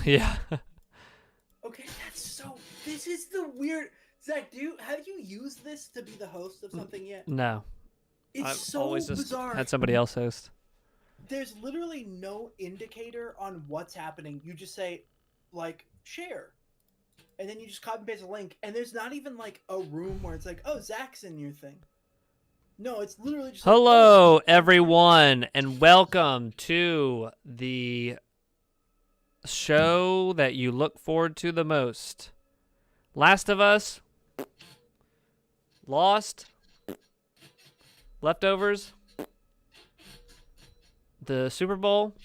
Yeah. Okay, that's so. This is the weird. Zach, have you used this to be the host of something yet? No. It's I've so always just bizarre. had somebody else host. There's literally no indicator on what's happening. You just say, like, share. And then you just copy and paste a link. And there's not even, like, a room where it's like, oh, Zach's in your thing. No, it's literally just Hello, like, oh, everyone, and welcome to the show that you look forward to the most. Last of Us, Lost, Leftovers, the Super Bowl.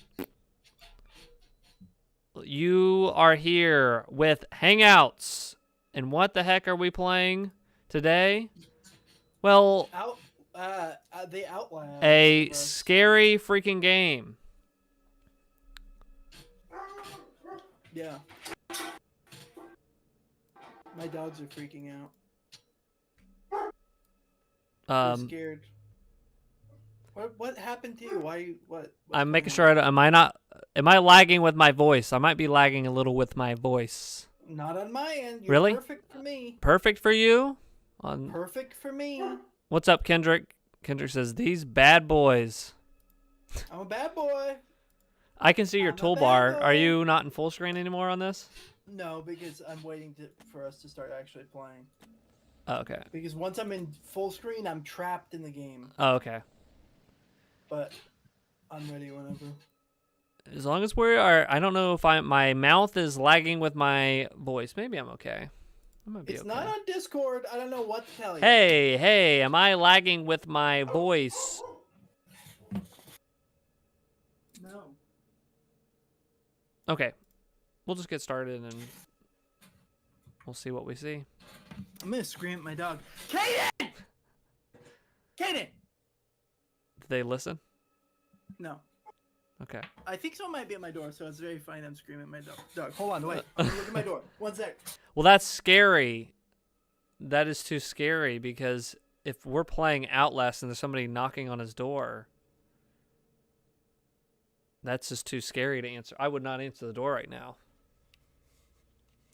You are here with Hangouts. And what the heck are we playing today? Well, the Outlast. a scary freaking game. Yeah. My dogs are freaking out. They're scared. What happened to you? What's I'm making going sure. Am I lagging with my voice? I might be lagging a little with my voice. Not on my end. You're Really? perfect for me. Perfect for you? Perfect for me. What's up, Kendrick? Kendrick says, these bad boys. I'm a bad boy. I can see your I'm a toolbar. bad Are boy. you not in full screen anymore on this? No, because I'm waiting for us to start actually playing. Oh, okay. Because once I'm in full screen, I'm trapped in the game. Oh, okay. But I'm ready whenever. As long as we are, I don't know if my mouth is lagging with my voice. Maybe I'm okay. I might be It's okay. not on Discord. I don't know what to tell you. Hey, am I lagging with my voice? No. Okay. We'll just get started and we'll see what we see. I'm gonna scream at my dog. Kaden! Kaden! Did they listen? No. Okay. I think someone might be at my door, so it's very fine. I'm screaming at my dog. Hold on, wait. I'm gonna look at my door. 1 sec. Well, that's scary. That is too scary because if we're playing Outlast and there's somebody knocking on his door, that's just too scary to answer. I would not answer the door right now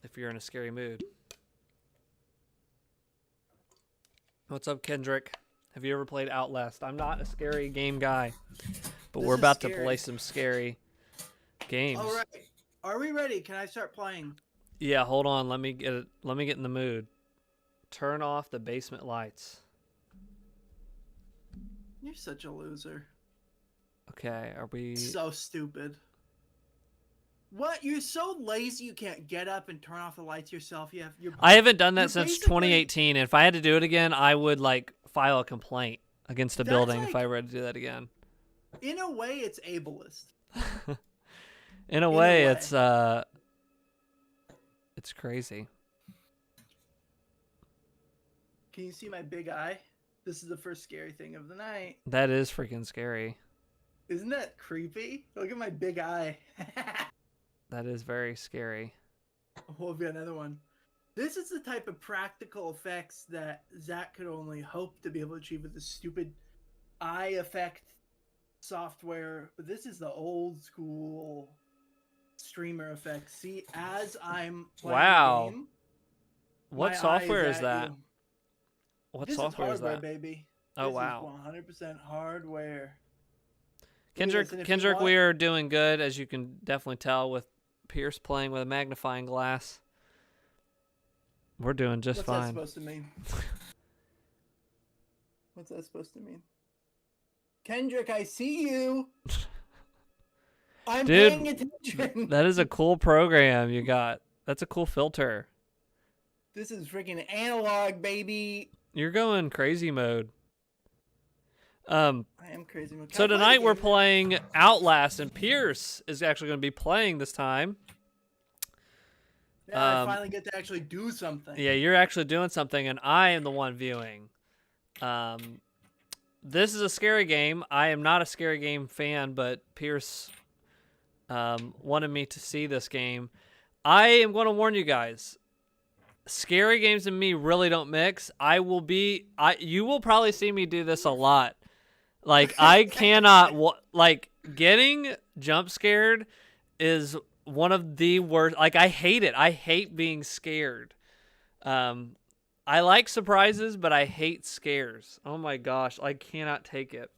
if you're in a scary mood. What's up, Kendrick? Have you ever played Outlast? I'm not a scary game guy, but we're about to play some scary games. All right. Are we ready? Can I start playing? Yeah, hold on. Let me get in the mood. Turn off the basement lights. You're such a loser. Okay, are we... So stupid. What? You're so lazy you can't get up and turn off the lights yourself. I haven't done that since basically... 2018. And if I had to do it again, I would like file a complaint against a building like, if I were to do that again. In a way, it's ableist. In a way, it's crazy. Can you see my big eye? This is the first scary thing of the night. That is freaking scary. Isn't that creepy? Look at my big eye. That is very scary. We'll be another one. This is the type of practical effects that Zach could only hope to be able to achieve with the stupid eye effect software. But this is the old school streamer effect. See, as I'm playing the game, what software is that? You. What this software is hardware, is that? baby. Oh, this wow. Is 100% hardware. Kendrick, we are doing good, as you can definitely tell with Pierce playing with a magnifying glass. We're doing just fine. What's that supposed to mean? What's that supposed to mean? Kendrick, I see you. I'm paying attention. That is a cool program you got. That's a cool filter. This is freaking analog, baby. You're going crazy mode. I am crazy mode. So tonight we're playing Outlast, and Pierce is actually going to be playing this time. Yeah, I finally get to actually do something. Yeah, you're actually doing something, and I am the one viewing. This is a scary game. I am not a scary game fan, but Pierce wanted me to see this game. I am going to warn you guys. Scary games and me really don't mix. You will probably see me do this a lot. Like, I cannot, like, getting jump scared is one of the worst. Like, I hate it. I hate being scared. I like surprises, but I hate scares. Oh my gosh, I cannot take it.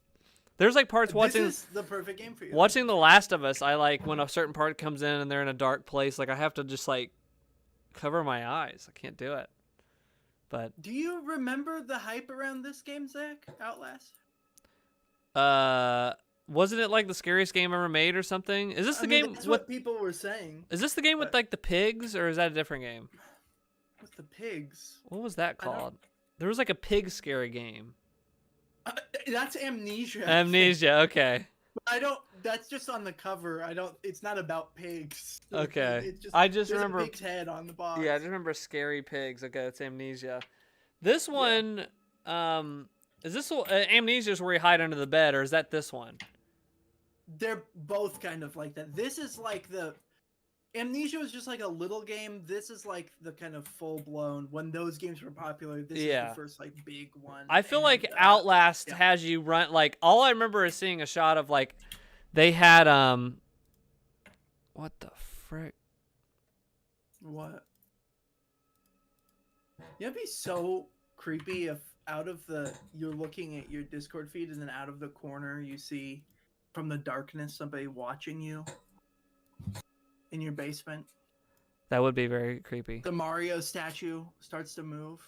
There's like parts watching. This is the perfect game for you. Watching The Last of Us, I like when a certain part comes in and they're in a dark place. Like, I have to just like cover my eyes. I can't do it. But do you remember the hype around this game, Zach? Outlast. wasn't it like the scariest game ever made or something? Is this the game? That's what people were saying. Is this the game with like the pigs, or is that a different game? With the pigs. What was that called? There was like a pig scary game. That's Amnesia. Amnesia. Okay. I don't. That's just on the cover. I don't. It's not about pigs. Okay. It's just, I just there's remember a pig's head on the box. Yeah, I just remember scary pigs. Okay, that's Amnesia. This one, is this Amnesia is where you hide under the bed, or is that this one? They're both kind of like that. This is like the Amnesia was just like a little game. This is like the kind of full blown when those games were popular. This is the first like big one. I feel like Outlast has you run like all I remember is seeing a shot of like they had what the frick? What? It'd be so creepy if out of you're looking at your Discord feed and then out of the corner you see from the darkness somebody watching you in your basement. That would be very creepy. The Mario statue starts to move.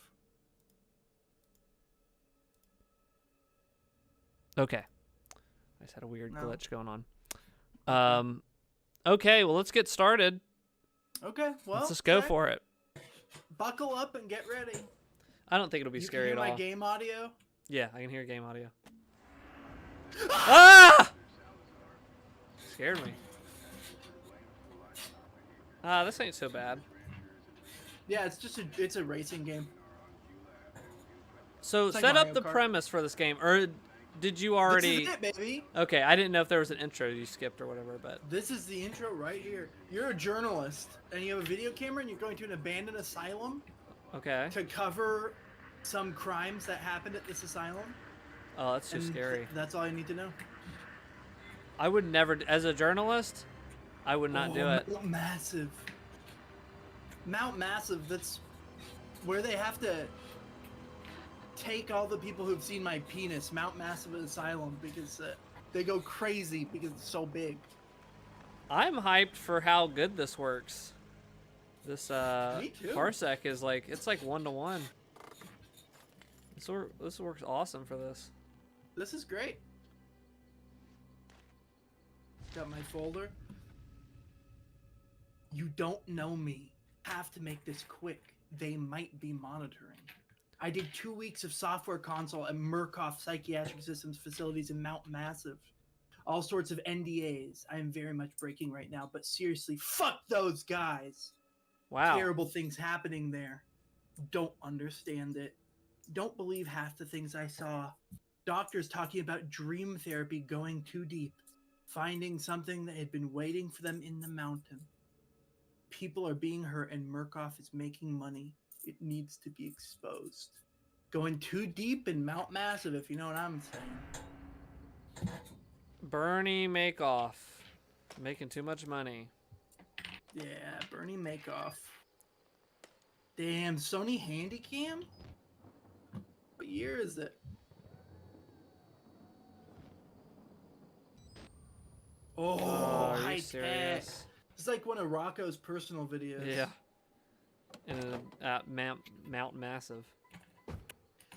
Okay. I just had a weird glitch going on. Okay, well let's get started. Okay, well let's just go for it. Buckle up and get ready. I don't think it'll be scary at all. You can hear my game audio? Yeah, I can hear game audio. Ah! Scared me. This ain't so bad. Yeah, it's just it's a racing game. So set up the premise for this game, or did you already? This is it, baby. Okay, I didn't know if there was an intro you skipped or whatever, but this is the intro right here. You're a journalist, and you have a video camera, and you're going to an abandoned asylum. Okay. To cover some crimes that happened at this asylum. Oh, that's too scary. That's all you need to know. I would never, as a journalist, I would not do it. Mount Massive, that's where they have to take all the people who've seen my penis, Mount Massive Asylum, because they go crazy because it's so big. I'm hyped for how good this works. This parsec is like, it's like 1-to-1. This works awesome for this. This is great. Got my folder. You don't know me. Have to make this quick. They might be monitoring. I did 2 weeks of software console at Murkoff Psychiatric Systems facilities in Mount Massive. All sorts of NDAs. I am very much breaking right now, but seriously, fuck those guys. Wow. Terrible things happening there. Don't understand it. Don't believe half the things I saw. Doctors talking about dream therapy going too deep. Finding something that had been waiting for them in the mountain. People are being hurt and Murkoff is making money. It needs to be exposed. Going too deep in Mount Massive, if you know what I'm saying. Bernie Makeoff. Making too much money. Yeah, Bernie Makeoff. Damn, Sony Handycam? What year is it? Oh, are you high serious? tech. It's like one of Rocco's personal videos. Yeah. Mount Massive.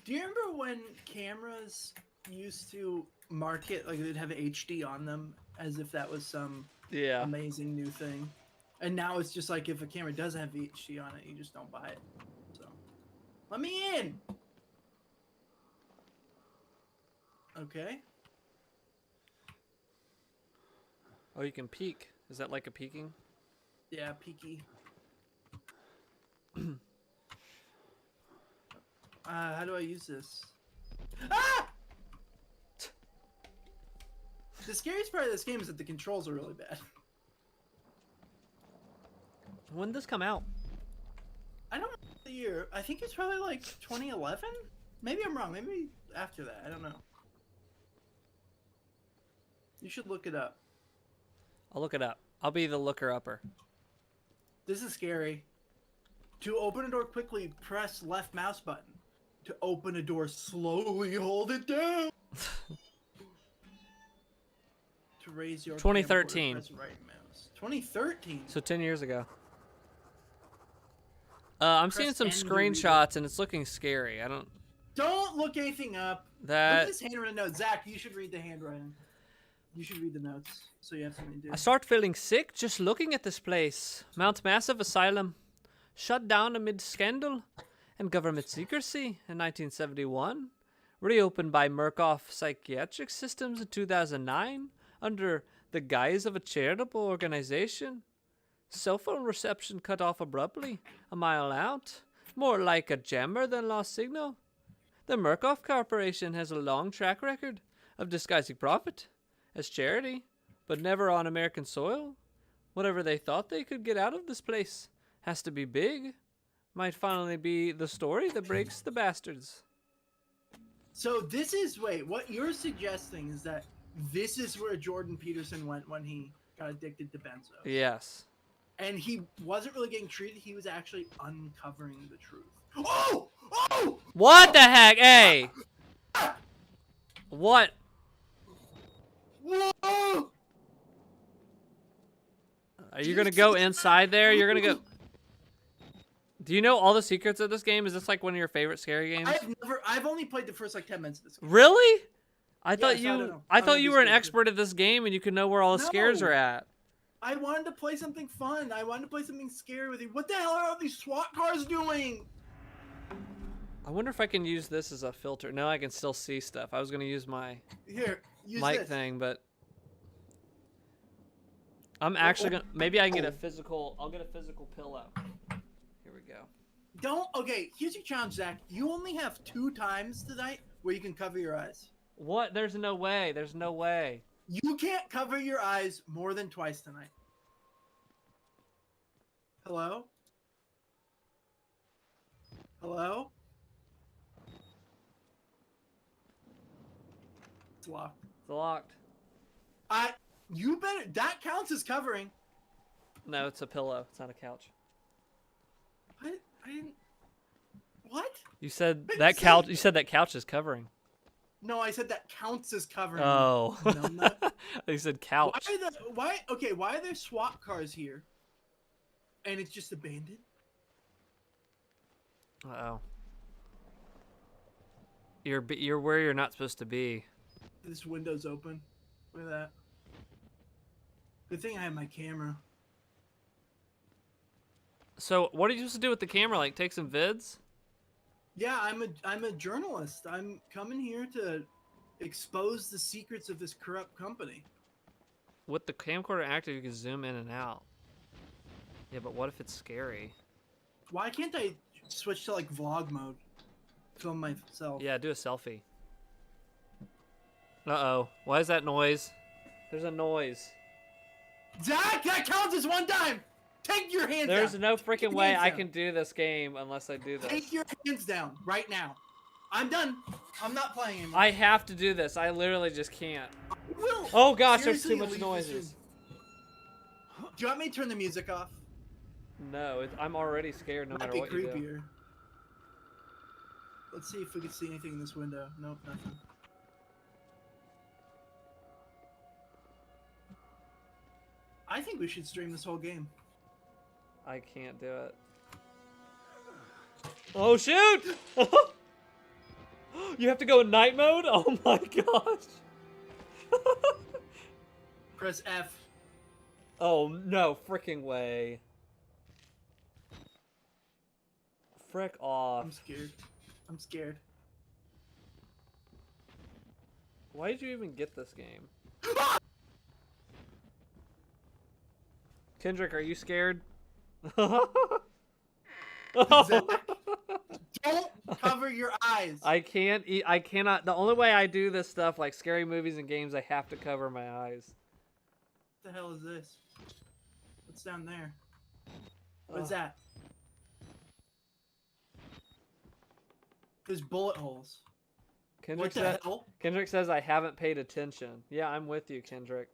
Do you remember when cameras used to market, like they'd have HD on them as if that was some amazing new thing? And now it's just like if a camera does have HD on it, you just don't buy it. So, let me in! Okay. Oh, you can peek. Is that like a peeking? Yeah, peeky. How do I use this? Ah! The scariest part of this game is that the controls are really bad. When did this come out? I don't know the year. I think it's probably like 2011? Maybe I'm wrong. Maybe after that. I don't know. You should look it up. I'll look it up. I'll be the looker-upper. This is scary. To open a door quickly, press left mouse button. To open a door slowly, hold it down. To raise your 2013. camcorder, press right mouse. 2013. So 10 years ago. I'm seeing some screenshots and it's looking scary. I don't. Don't look anything up. Look at this handwritten note. Zach, you should read the handwriting. You should read the notes so you have something to do. I start feeling sick just looking at this place. Mount Massive Asylum. Shut down amid scandal and government secrecy in 1971. Reopened by Murkoff Psychiatric Systems in 2009 under the guise of a charitable organization. Cell phone reception cut off abruptly a mile out. More like a jammer than lost signal. The Murkoff Corporation has a long track record of disguising profit as charity, but never on American soil. Whatever they thought they could get out of this place has to be big. Might finally be the story that breaks the bastards. So this is, wait, what you're suggesting is that this is where Jordan Peterson went when he got addicted to benzos. Yes. And he wasn't really getting treated, he was actually uncovering the truth. Oh! Oh! What the heck? Hey! What? Whoa! Are you gonna go inside there? You're gonna go... Do you know all the secrets of this game? Is this like one of your favorite scary games? I've only played the first like 10 minutes of this game. Really? I Yes, thought I thought you were an understand. expert at this game and you could know where all the scares No. are at. I wanted to play something fun. I wanted to play something scary with you. What the hell are all these SWAT cars doing? I wonder if I can use this as a filter. No, I can still see stuff. I was gonna use my Here, use mic this. thing, but I'm actually gonna. Maybe I can get a physical. I'll get a physical pillow. Here we go. Okay, here's your challenge, Zach. You only have 2 times tonight where you can cover your eyes. What? There's no way. There's no way. You can't cover your eyes more than twice tonight. Hello? Hello? It's locked. It's locked. You better. That counts as covering. No, it's a pillow. It's not a couch. I didn't. What? You said But that see- couch. You said that couch is covering. No, I said that counts as covering. Oh. Numbnut. You said couch. Why are there SWAT cars here? And it's just abandoned? Uh-oh. You're where you're not supposed to be. This window's open. Look at that. Good thing I have my camera. So, what are you supposed to do with the camera? Like, take some vids? Yeah, I'm a journalist. I'm coming here to expose the secrets of this corrupt company. With the camcorder active, you can zoom in and out. Yeah, but what if it's scary? Why can't I switch to like vlog mode? Film myself. Yeah, do a selfie. Uh-oh. Why is that noise? There's a noise. Zach, that counts as 1 time. Take your hands down. There's no Take freaking your way hands I down. can do this game unless I do this. Take your hands down right now. I'm done. I'm not playing anymore. I have to do this. I literally just can't. will. Oh gosh, there's seriously too much leave this noises. room. Do you want me to turn the music off? No, I'm already scared no That'd matter be what you do. creepier. Let's see if we can see anything in this window. Nope, nothing. I think we should stream this whole game. I can't do it. Oh shoot! You have to go in night mode? Oh my gosh. Press F. Oh no freaking way. Frick off. I'm scared. I'm scared. Why did you even get this game? Kendrick, are you scared? Zach, don't cover your eyes. I can't eat. I cannot. The only way I do this stuff, like scary movies and games, I have to cover my eyes. What the hell is this? What's down there? What's that? There's bullet holes. Kendrick What the hell? Kendrick says I haven't paid attention. Yeah, I'm with you, Kendrick.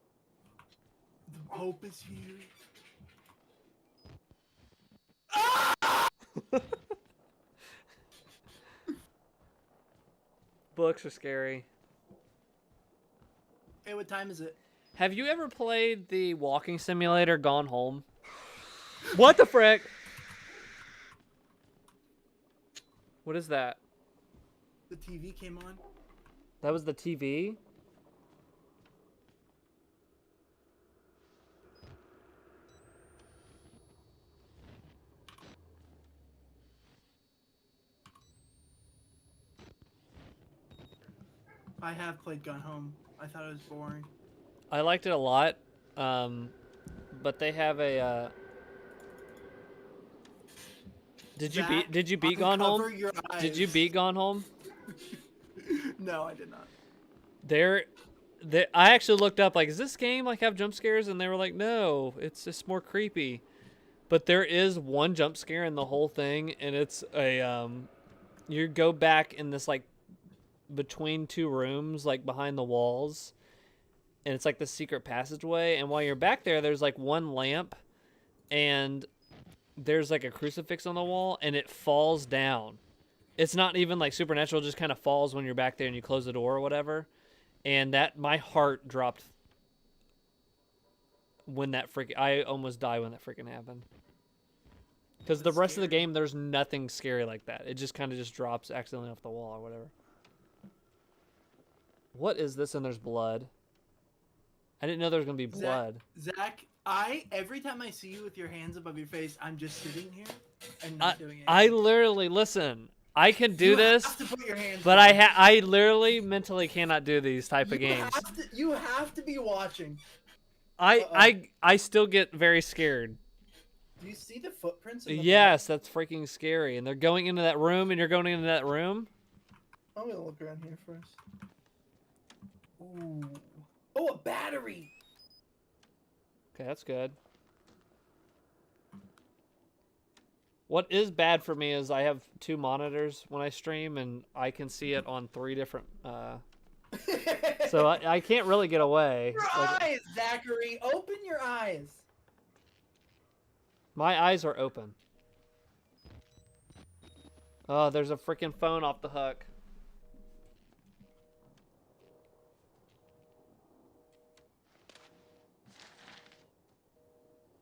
The hope is here. Books are scary. Hey, what time is it? Have you ever played the walking simulator Gone Home? What the frick? What is that? The TV came on. That was the TV? I have played Gone Home. I thought it was boring. I liked it a lot, but they have a. Did you beat Gone Home? Uncover your eyes. Did you beat Gone Home? No, I did not. I actually looked up like, is this game like have jump scares? And they were like, no, it's just more creepy. But there is one jump scare in the whole thing, and it's a you go back in this like between two rooms, like behind the walls, and it's like the secret passageway. And while you're back there, there's like one lamp, and there's like a crucifix on the wall, and it falls down. It's not even like supernatural; it just kind of falls when you're back there and you close the door or whatever. And that my heart dropped when that I almost died when that freaking happened. Because the rest of the game, there's nothing scary like that. It just kind of just drops accidentally off the wall or whatever. What is this? And there's blood. I didn't know there was gonna be blood. Zach, every time I see you with your hands above your face, I'm just sitting here and not doing anything. I literally listen. I can do this, have to put your hands but I literally mentally cannot do these type of games. You have to be watching. I still get very scared. Do you see the footprints? Yes, that's freaking scary. And they're going into that room, and you're going into that room. I'm gonna look around here first. Ooh. Oh, a battery. Okay, that's good. What is bad for me is I have 2 monitors when I stream, and I can see it on 3 different. So I can't really get away. Your eyes, Zachary. Open your eyes. My eyes are open. Oh, there's a freaking phone off the hook.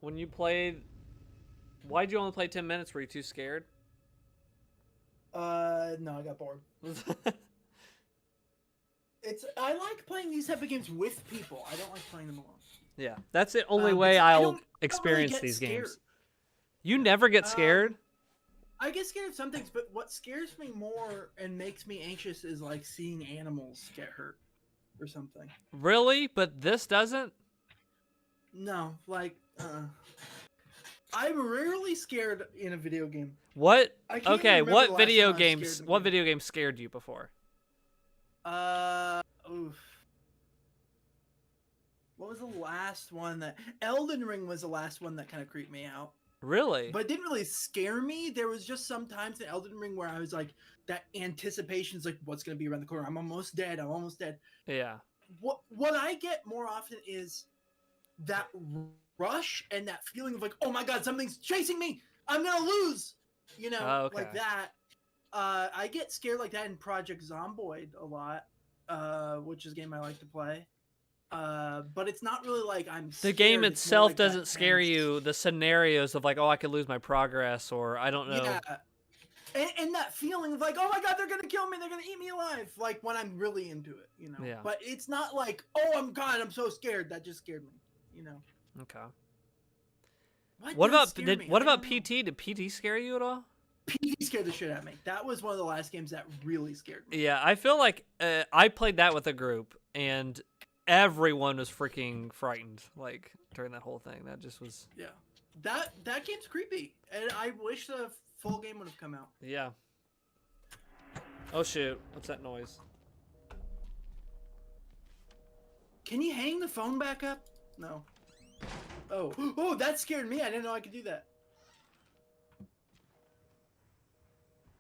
When you played, why'd you only play 10 minutes? Were you too scared? No, I got bored. I like playing these type of games with people. I don't like playing them alone. Yeah, that's the only way I'll experience these games. You never get scared? I get scared of some things, but what scares me more and makes me anxious is like seeing animals get hurt or something. Really? But this doesn't? No, like, I'm rarely scared in a video game. What? Okay, what video games scared you before? Oof. What was the last one that... Elden Ring was the last one that kind of creeped me out. Really? But it didn't really scare me. There was just some times in Elden Ring where I was like, that anticipation is like, what's going to be around the corner? I'm almost dead. I'm almost dead. Yeah. What I get more often is that rush and that feeling of like, oh my God, something's chasing me. I'm going to lose. You know, like that. I get scared like that in Project Zomboid a lot, which is a game I like to play. But it's not really like I'm scared. The game itself like doesn't scare you. The scenarios of like, oh, I could lose my progress, or I don't know. Yeah. And that feeling of like, oh my God, they're going to kill me. They're going to eat me alive. Like when I'm really into it, you know. Yeah. But it's not like, oh, I'm so scared. That just scared me, you know. Okay. What about PT? Did PT scare you at all? PT scared the shit out of me. That was one of the last games that really scared me. Yeah, I feel like I played that with a group, and everyone was freaking frightened, like, during that whole thing. That just was... Yeah. That game's creepy, and I wish the full game would have come out. Yeah. Oh, shoot. What's that noise? Can you hang the phone back up? No. Oh. Oh, that scared me. I didn't know I could do that.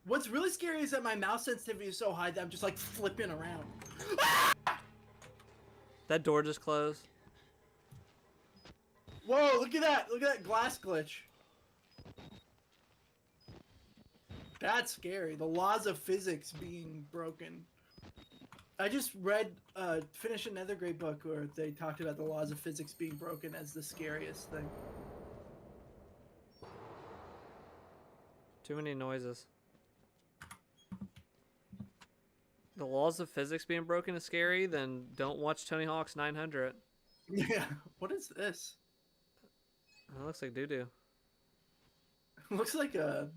What's really scary is that my mouse sensitivity is so high that I'm just like flipping around. That door just closed. Whoa, look at that. Look at that glass glitch. That's scary. The laws of physics being broken. I just read, finished another great book where they talked about the laws of physics being broken as the scariest thing. Too many noises. The laws of physics being broken is scary, then don't watch Tony Hawk's 900. Yeah. What is this? It looks like doo-doo. Looks like a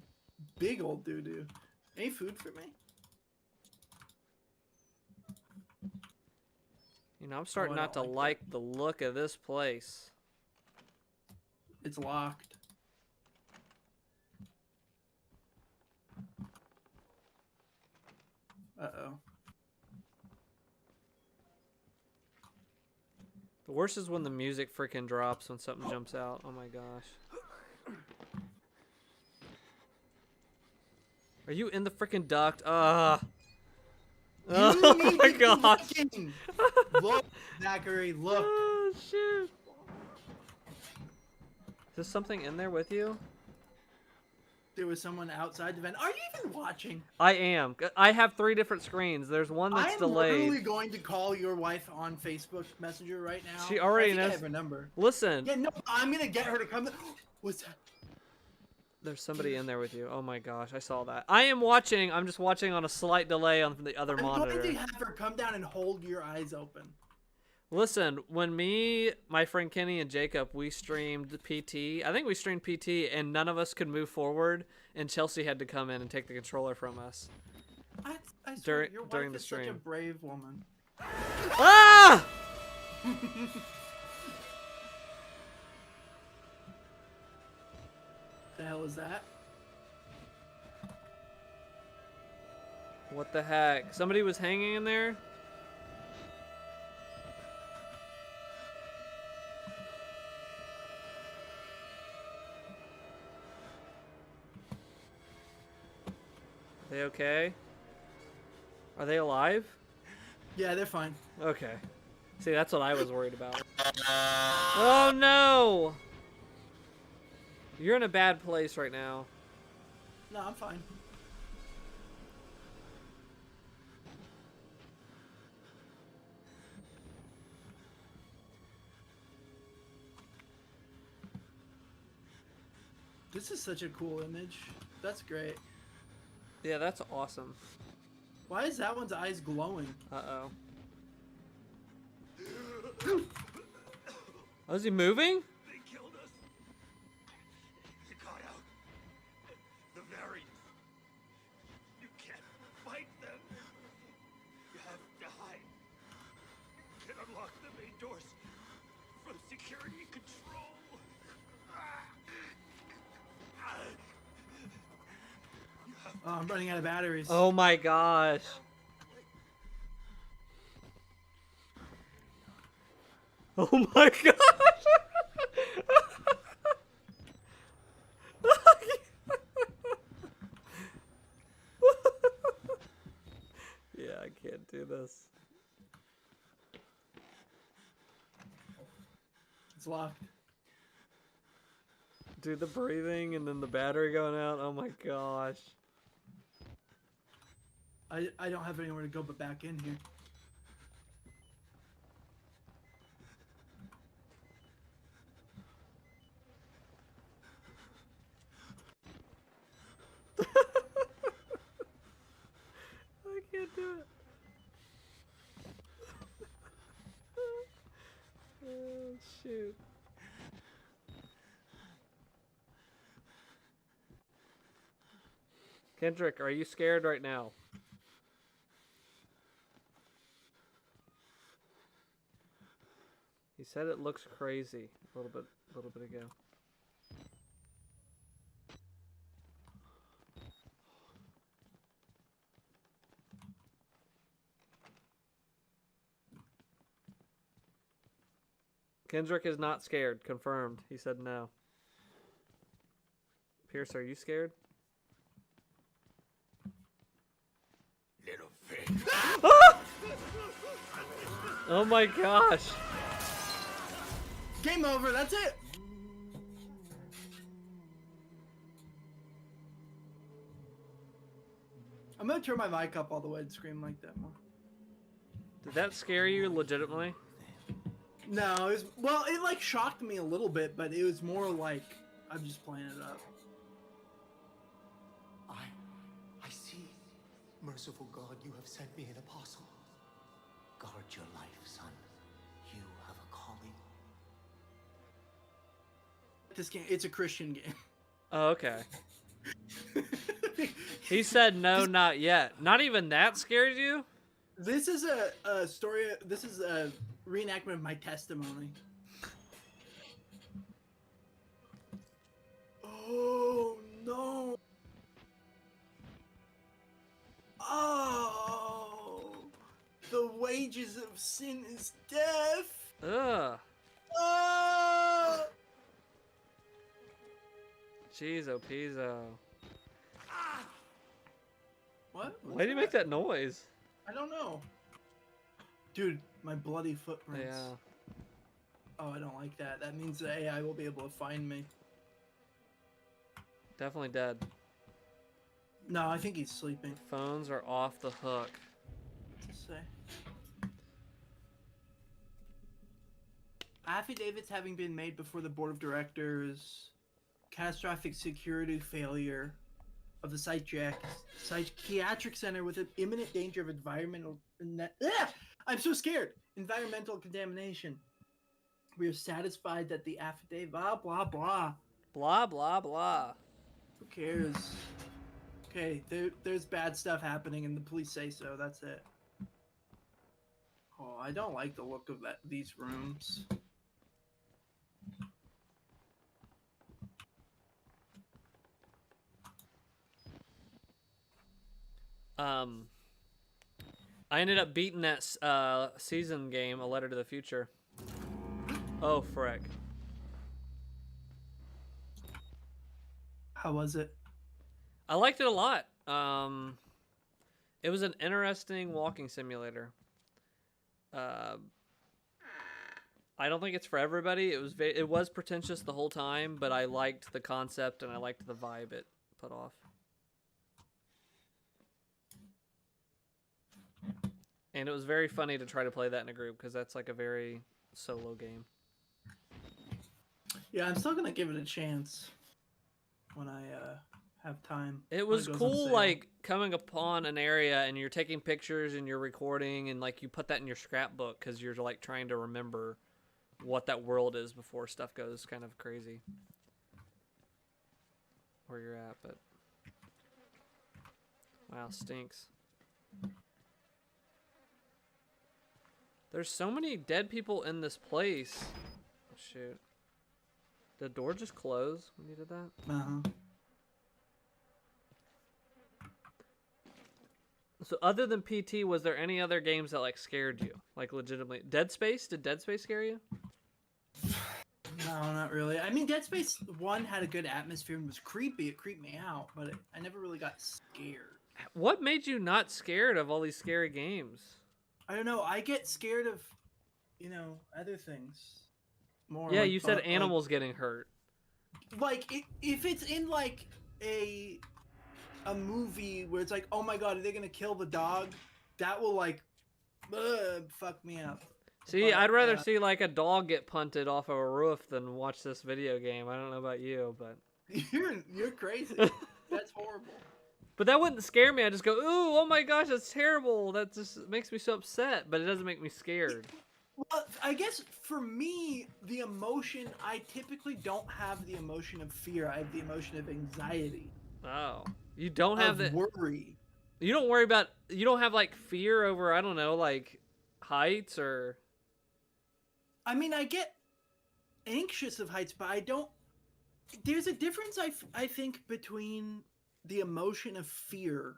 big old doo-doo. Any food for me? You know, I'm starting I not to don't like the look of this place. It's locked. Uh-oh. The worst is when the music freaking drops when something jumps out. Oh my gosh. Are you in the freaking duct? Oh my gosh. Look, Zachary, look. Oh shit. Is there something in there with you? There was someone outside the vent. Are you even watching? I am. I have 3 different screens. There's one that's delayed. I'm literally going to call your wife on Facebook Messenger right now. She already knows. I have her number. Listen. Yeah, no, I'm gonna get her to come. What's that? There's somebody in there with you. Oh my gosh, I saw that. I am watching. I'm just watching on a slight delay on the other monitor. I'm going to have her come down and hold your eyes open. Listen, when me, my friend Kenny, and Jacob, we streamed PT. I think we streamed PT, and none of us could move forward, and Chelsea had to come in and take the controller from us. I swear, your wife during the is such a stream. brave woman. Ah! The hell is that? What the heck? Somebody was hanging in there? Are they okay? Are they alive? Yeah, they're fine. Okay. See, that's what I was worried about. Oh no! You're in a bad place right now. No, I'm fine. This is such a cool image. That's great. Yeah, that's awesome. Why is that one's eyes glowing? Uh-oh. Oh, is he moving? They killed us. You got out. The variants. You can't fight them. You have to hide. You can unlock the main doors from security control. Oh, I'm running out of batteries. Oh my gosh. Oh my gosh. Yeah, I can't do this. It's locked. Dude, the breathing and then the battery going out. Oh my gosh. I don't have anywhere to go but back in here. I can't do it. Oh, shoot. Kendrick, are you scared right now? He said it looks crazy a little bit ago. Kendrick is not scared. Confirmed. He said no. Pierce, are you scared? Little thing. Oh my gosh. Game over. That's it. I'm gonna turn my mic up all the way and scream like that more. Did that scare you legitimately? No, it was, well, it like shocked me a little bit, but it was more like I'm just playing it up. I see. Merciful God, you have sent me an apostle. Guard your life, son. You have a calling. This game, it's a Christian game. Oh, okay. He said no, not yet. Not even that scared you? This is a story. This is a reenactment of my testimony. Oh no! Oh, the wages of sin is death. Ugh. Oh! Jeez, oh, Pizzo. What? Why do you make that noise? I don't know. Dude, my bloody footprints. Yeah. Oh, I don't like that. That means the AI will be able to find me. Definitely dead. No, I think he's sleeping. Phones are off the hook. What's it say? Affidavits having been made before the board of directors. Catastrophic security failure of the psychiatric center with an imminent danger of environmental... I'm so scared! Environmental contamination. We are satisfied that the affidavit... Blah, blah, blah. Blah, blah, blah. Who cares? Okay, there's bad stuff happening and the police say so. That's it. Oh, I don't like the look of these rooms. I ended up beating that season game, A Letter to the Future. Oh, frick. How was it? I liked it a lot. It was an interesting walking simulator. I don't think it's for everybody. It was pretentious the whole time, but I liked the concept and I liked the vibe it put off. And it was very funny to try to play that in a group because that's like a very solo game. Yeah, I'm still gonna give it a chance when I have time. It when was goes on cool, sale. like coming upon an area and you're taking pictures and you're recording and like you put that in your scrapbook because you're like trying to remember what that world is before stuff goes kind of crazy where you're at. But wow, stinks. There's so many dead people in this place. Oh, shoot. Did the door just close when you did that? Uh-huh. So other than PT, was there any other games that like scared you? Like legitimately? Dead Space? Did Dead Space scare you? No, not really. I mean, Dead Space 1 had a good atmosphere and was creepy. It creeped me out, but I never really got scared. What made you not scared of all these scary games? I don't know. I get scared of, other things. More. Yeah, like, you said animals getting hurt. Like, if it's in like a movie where it's like, oh my god, are they gonna kill the dog? That will like, fuck me up. See, But, I'd rather see like a dog get punted off of a roof than watch this video game. I don't know about you, but You're crazy. That's horrible. but that wouldn't scare me. I just go, ooh, oh my gosh, that's terrible. That just makes me so upset, but it doesn't make me scared. Well, I guess for me, the emotion, I typically don't have the emotion of fear. I have the emotion of anxiety. Oh, you don't have of the worry. You don't worry about. You don't have like fear over. I don't know, like heights or. I mean, I get anxious of heights, but I don't. There's a difference, I think, between the emotion of fear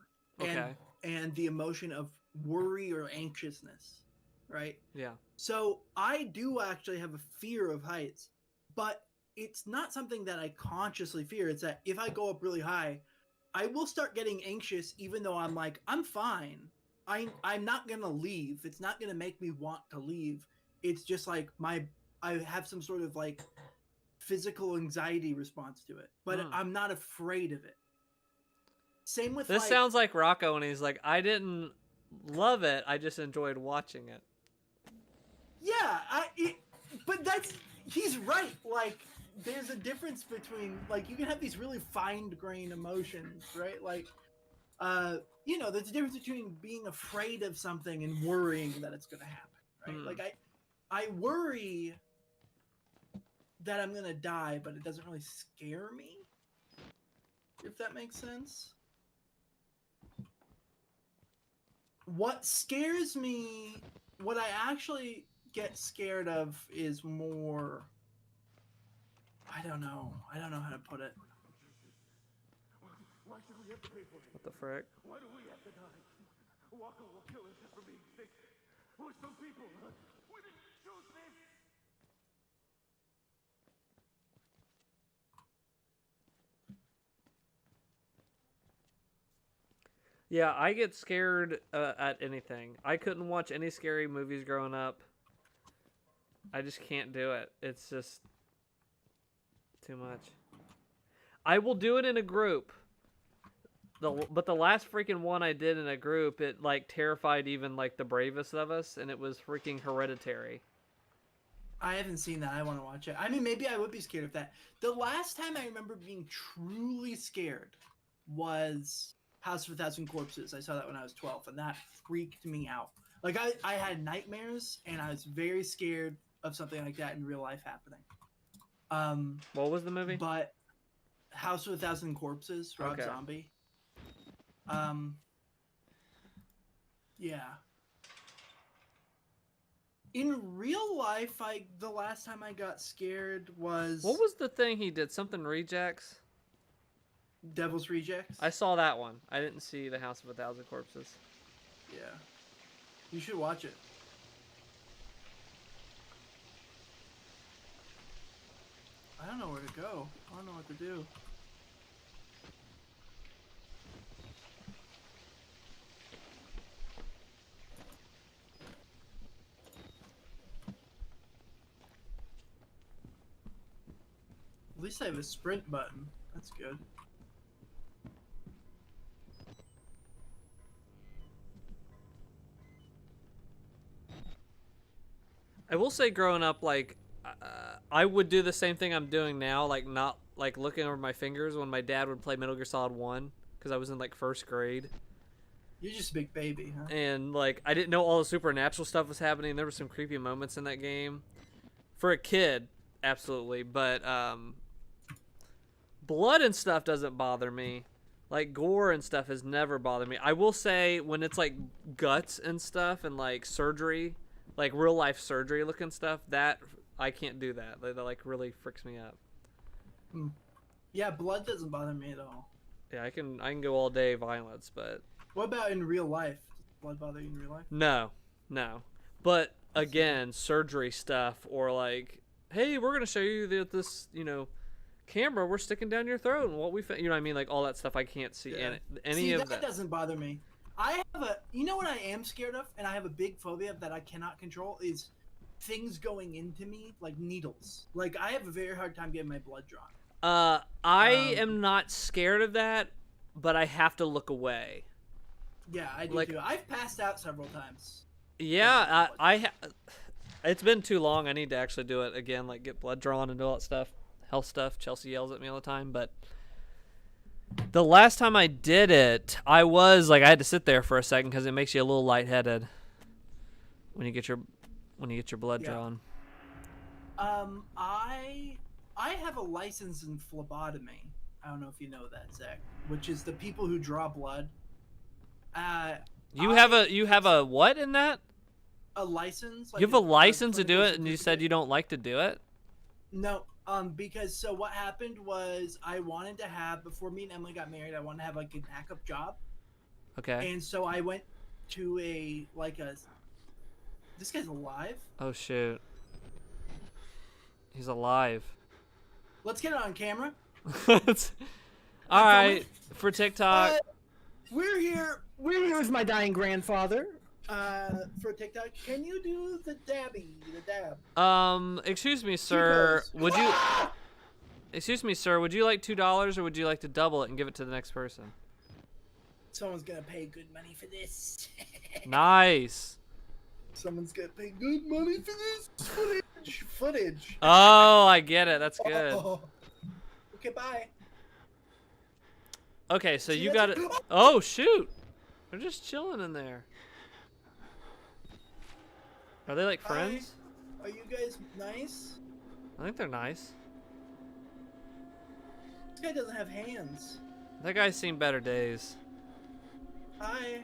and the emotion of worry or anxiousness, right? Yeah. So I do actually have a fear of heights, but it's not something that I consciously fear. It's that if I go up really high, I will start getting anxious even though I'm like, I'm fine. I'm not going to leave. It's not going to make me want to leave. It's just like I have some sort of like physical anxiety response to it, but I'm not afraid of it. Same with This like, sounds like Rocco when he's like, I didn't love it. I just enjoyed watching it. yeah, but he's right. Like, there's a difference between, like, you can have these really fine-grained emotions, right? Like, there's a difference between being afraid of something and worrying that it's going to happen, right? Like, I worry that I'm going to die, but it doesn't really scare me, if that makes sense. What scares me, what I actually get scared of is more, I don't know how to put it. Why should we have to pay for it? What the frick? Why do we have to die? Walker will kill us for being sick. We're some people. We didn't choose this. Yeah, I get scared at anything. I couldn't watch any scary movies growing up. I just can't do it. It's just too much. I will do it in a group. But the last freaking one I did in a group, it like terrified even like the bravest of us, and it was freaking Hereditary. I haven't seen that. I want to watch it. I mean, maybe I would be scared of that. The last time I remember being truly scared was House of a Thousand Corpses. I saw that when I was 12, and that freaked me out. Like, I had nightmares, and I was very scared of something like that in real life happening. What was the movie? But House of a Thousand Corpses, Rob Okay. Zombie. Yeah. In real life, the last time I got scared was What was the thing he did? Something Rejects? Devil's Rejects. I saw that one. I didn't see the House of a Thousand Corpses. Yeah. You should watch it. I don't know where to go. I don't know what to do. At least I have a sprint button. That's good. I will say, growing up, like, I would do the same thing I'm doing now, like not like looking over my fingers when my dad would play Metal Gear Solid 1, because I was in like first grade, You're just a big baby, huh? and like I didn't know all the supernatural stuff was happening. There were some creepy moments in that game for a kid, absolutely, but blood and stuff doesn't bother me. Like gore and stuff has never bothered me. I will say when it's like guts and stuff and like surgery, like real life surgery looking stuff, that I can't do that. That like really freaks me up. Yeah, blood doesn't bother me at all. Yeah, I can go all day violence, but What about in real life? Does blood bother you in real life? no. But again, surgery stuff or like, hey, we're gonna show you this camera we're sticking down your throat and what we you know what I mean, like all that stuff I can't see any of that. Doesn't bother me. I have what I am scared of, and I have a big phobia that I cannot control is things going into me, like needles. Like I have a very hard time getting my blood drawn. I am not scared of that, but I have to look away. Yeah, I do Like- too. I've passed out several times. Yeah, it's been too long. I need to actually do it again, like get blood drawn and do all that stuff, health stuff. Chelsea yells at me all the time, but the last time I did it, I was like, I had to sit there for a second because it makes you a little lightheaded when you get your blood Yeah. drawn. I have a license in phlebotomy. I don't know if you know that, Zach, which is the people who draw blood. You have a what in that? A license. Like You have a a license to do clinical it, and you said certificate. you don't like to do it. No, because so what happened was I wanted to have, before me and Emily got married, I wanted to have like a backup job, Okay. and so I went to this guy's alive. Oh shoot. He's alive. Let's get it on camera. All right, for TikTok. We're here with my dying grandfather. For TikTok, can you do the dab? Excuse me, sir. DweeBros. Excuse me, sir. Would you like $2, or would you like to double it and give it to the next person? Someone's gonna pay good money for this. Nice. Someone's gonna pay good money for this footage. Oh, I get it. That's good. Oh. Okay, bye. Okay, so See, you that's got it. a- Oh, shoot. They're just chilling in there. Are they like Hi. friends? Are you guys nice? I think they're nice. This guy doesn't have hands. That guy's seen better days. Hi.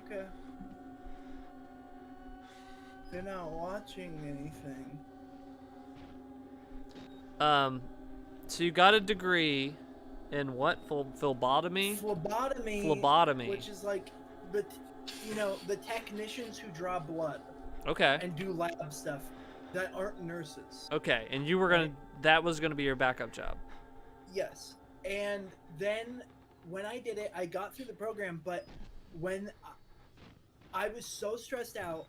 Okay. They're not watching anything. So you got a degree in what? Phlebotomy? Phlebotomy. Which is like the, the technicians who draw blood Okay. and do lab stuff that aren't nurses. Okay, and you were gonna, that was gonna be your backup job. Yes. And then when I did it, I got through the program, but when I was so stressed out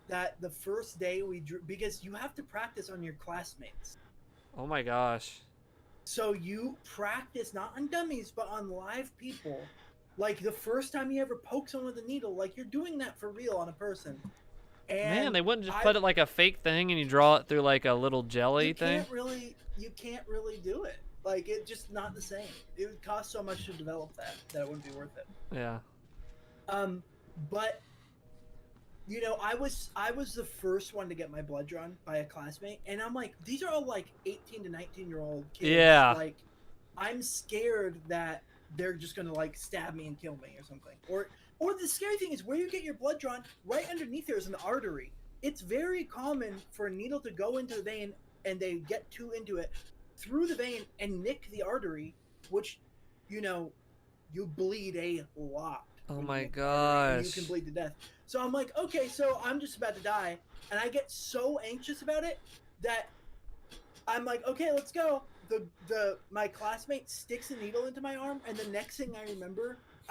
that the first day we drew, because you have to practice on your classmates. Oh my gosh. So you practice not on dummies, but on live people. Like the first time you ever poke someone with a needle, like you're doing that for real on a person. And Man, they wouldn't just put it like a fake thing and you draw it through like a little jelly thing? You can't really do it. Like it's just not the same. It would cost so much to develop that it wouldn't be worth it. Yeah. But I was the first one to get my blood drawn by a classmate, and I'm like, these are all like 18 to 19-year-old kids. Yeah. Like, I'm scared that they're just gonna like stab me and kill me or something. Or the scary thing is where you get your blood drawn, right underneath there is an artery. It's very common for a needle to go into the vein and they get too into it through the vein and nick the artery, which, you bleed a lot. Oh my You gosh. can bleed to death. So I'm like, okay, so I'm just about to die, and I get so anxious about it that I'm like, okay, let's go. My classmate sticks a needle into my arm, and the next thing I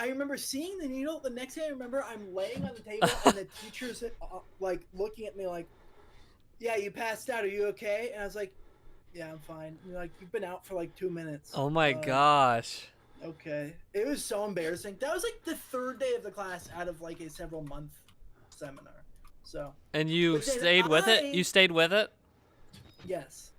remember seeing the needle. The next thing I remember, I'm laying on the table, and the teacher's like looking at me like, "Yeah, you passed out. Are you okay?" And I was like, "Yeah, I'm fine." And you're like, "You've been out for like 2 minutes." Oh my gosh. Okay. It was so embarrassing. That was like the third day of the class out of like a several month seminar. So. And you But then stayed with it? You stayed with it? Yes.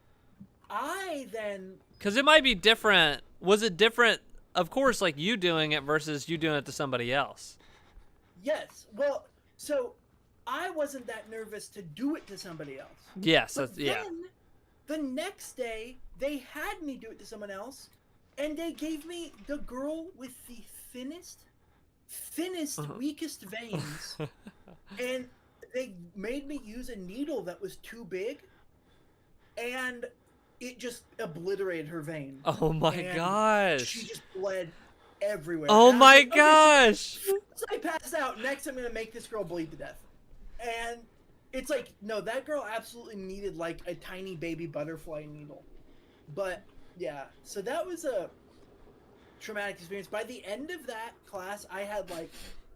I then. Because it might be different. Was it different? Of course, like you doing it versus you doing it to somebody else. Yes. Well, so I wasn't that nervous to do it to somebody else. Yes, But that's, yeah. then, the next day, they had me do it to someone else, and they gave me the girl with the thinnest, weakest veins, and they made me use a needle that was too big, and it just obliterated her vein. Oh my And gosh. She just bled everywhere. Oh And I was my like, okay, gosh. so I pass out. Next, I'm gonna make this girl bleed to death. And it's like, no, that girl absolutely needed like a tiny baby butterfly needle. But yeah, so that was a traumatic experience. By the end of that class, I had like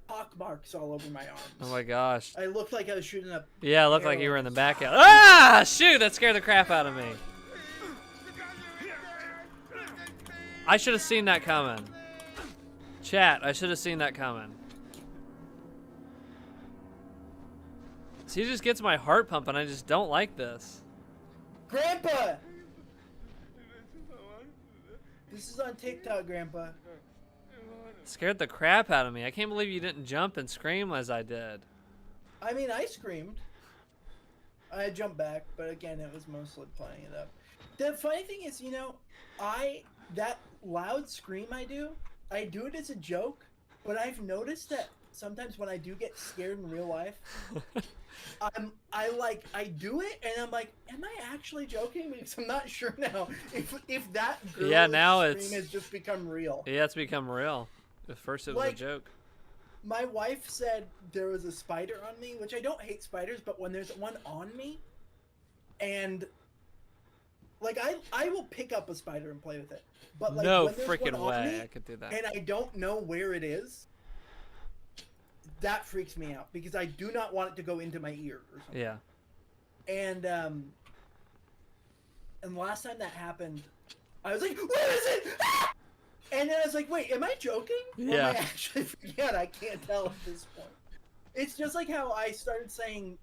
pock marks all over my arms. Oh my gosh. I looked like I was shooting up. Yeah, it looked like you were in the back alley. Ah, shoot, that scared the crap out of me. I should have seen that coming. Chat, I should have seen that coming. See, it just gets my heart pumping. I just don't like this. Grandpa! This is on TikTok, Grandpa. It scared the crap out of me. I can't believe you didn't jump and scream as I did. I mean, I screamed. I jumped back, but again, it was mostly playing it up. The funny thing is, that loud scream I do it as a joke, but I've noticed that sometimes when I do get scared in real life, I do it and I'm like, am I actually joking? Because I'm not sure now if that girl's scream has just become real. Yeah, it's become real. At first it was a joke. My wife said there was a spider on me, which I don't hate spiders, but when there's one on me, and like I will pick up a spider and play with it. But like no when there's freaking one on way me, I could do that. and I don't know where it is, that freaks me out because I do not want it to go into my ear or something. Yeah. And last time that happened, I was like, "Where is it?" Ah! And then I was like, wait, am I joking? Or Yeah. am I actually forget? I can't tell at this point. It's just like how I started saying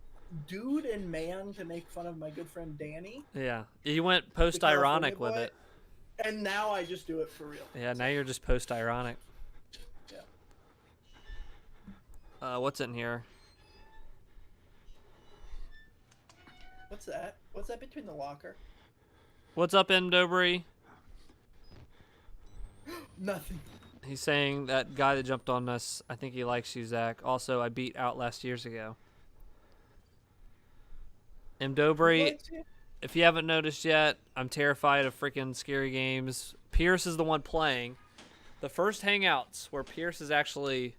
dude and man to make fun of my good friend Danny. Yeah. You went the post-ironic with California it. boy, And now I just do it for real. Yeah, now you're just post-ironic. Yeah. What's in here? What's that? What's that between the locker? What's up, M. Dobry? Nothing. He's saying that guy that jumped on us, I think he likes you, Zach. Also, I beat Outlast years ago. M. Dobry, if you haven't noticed yet, I'm terrified of freaking scary games. Pierce is the one playing. The first Hangouts where Pierce is actually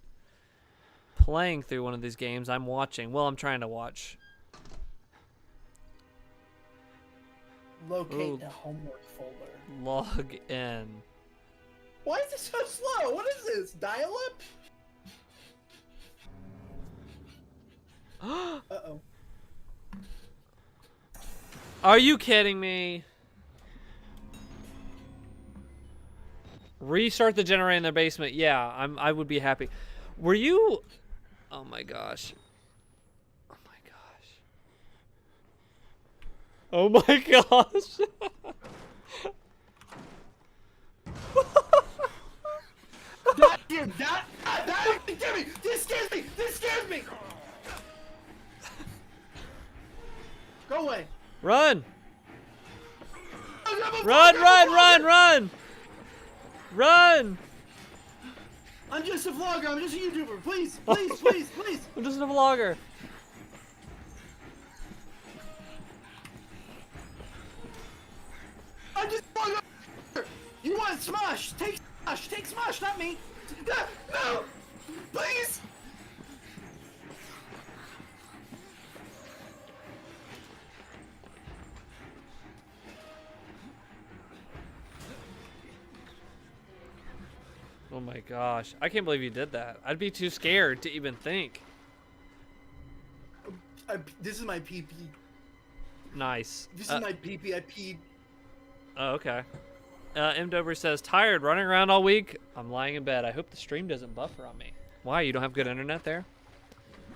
playing through one of these games, I'm watching. Well, I'm trying to watch. Locate Ooh. the homework folder. Log in. Why is it so slow? What is this? Dial-up? Uh-oh. Are you kidding me? Restart the generator in their basement. Yeah, I would be happy. Were you? Oh my gosh. Oh my gosh. Oh my gosh. This scares me! This scares me! Go away. Run! Run! Run! I'm just a vlogger. I'm just a YouTuber. Please, please, please, please. I'm just a vlogger. I'm just a vlogger. You want Smosh? Take Smosh. Take Smosh, not me. No! Please! Oh my gosh. I can't believe you did that. I'd be too scared to even think. This is my PP. Nice. This is my PP. I peed. Oh, okay. M. Dobry says, tired, running around all week. I'm lying in bed. I hope the stream doesn't buffer on me. Why? You don't have good internet there?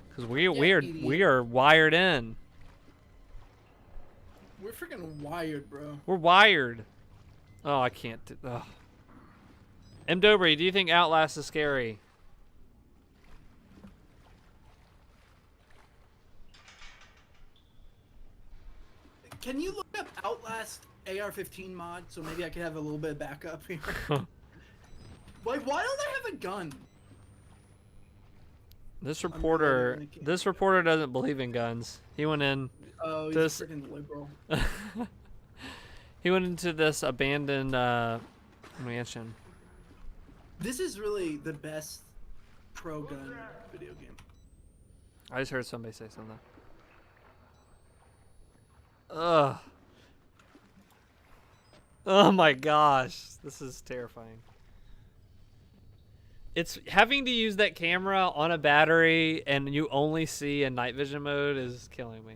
Because we are wired in. We're freaking wired, bro. We're wired. Oh, I can't. Ugh. M. Dobry, do you think Outlast is scary? Can you look up Outlast AR-15 mod so maybe I could have a little bit of backup here? Like, why don't I have a gun? This reporter doesn't believe in guns. He went in. Oh, he's This- a freaking liberal. He went into this abandoned mansion. This is really the best pro gun video game. I just heard somebody say something. Ugh. Oh my gosh. This is terrifying. It's having to use that camera on a battery and you only see in night vision mode is killing me.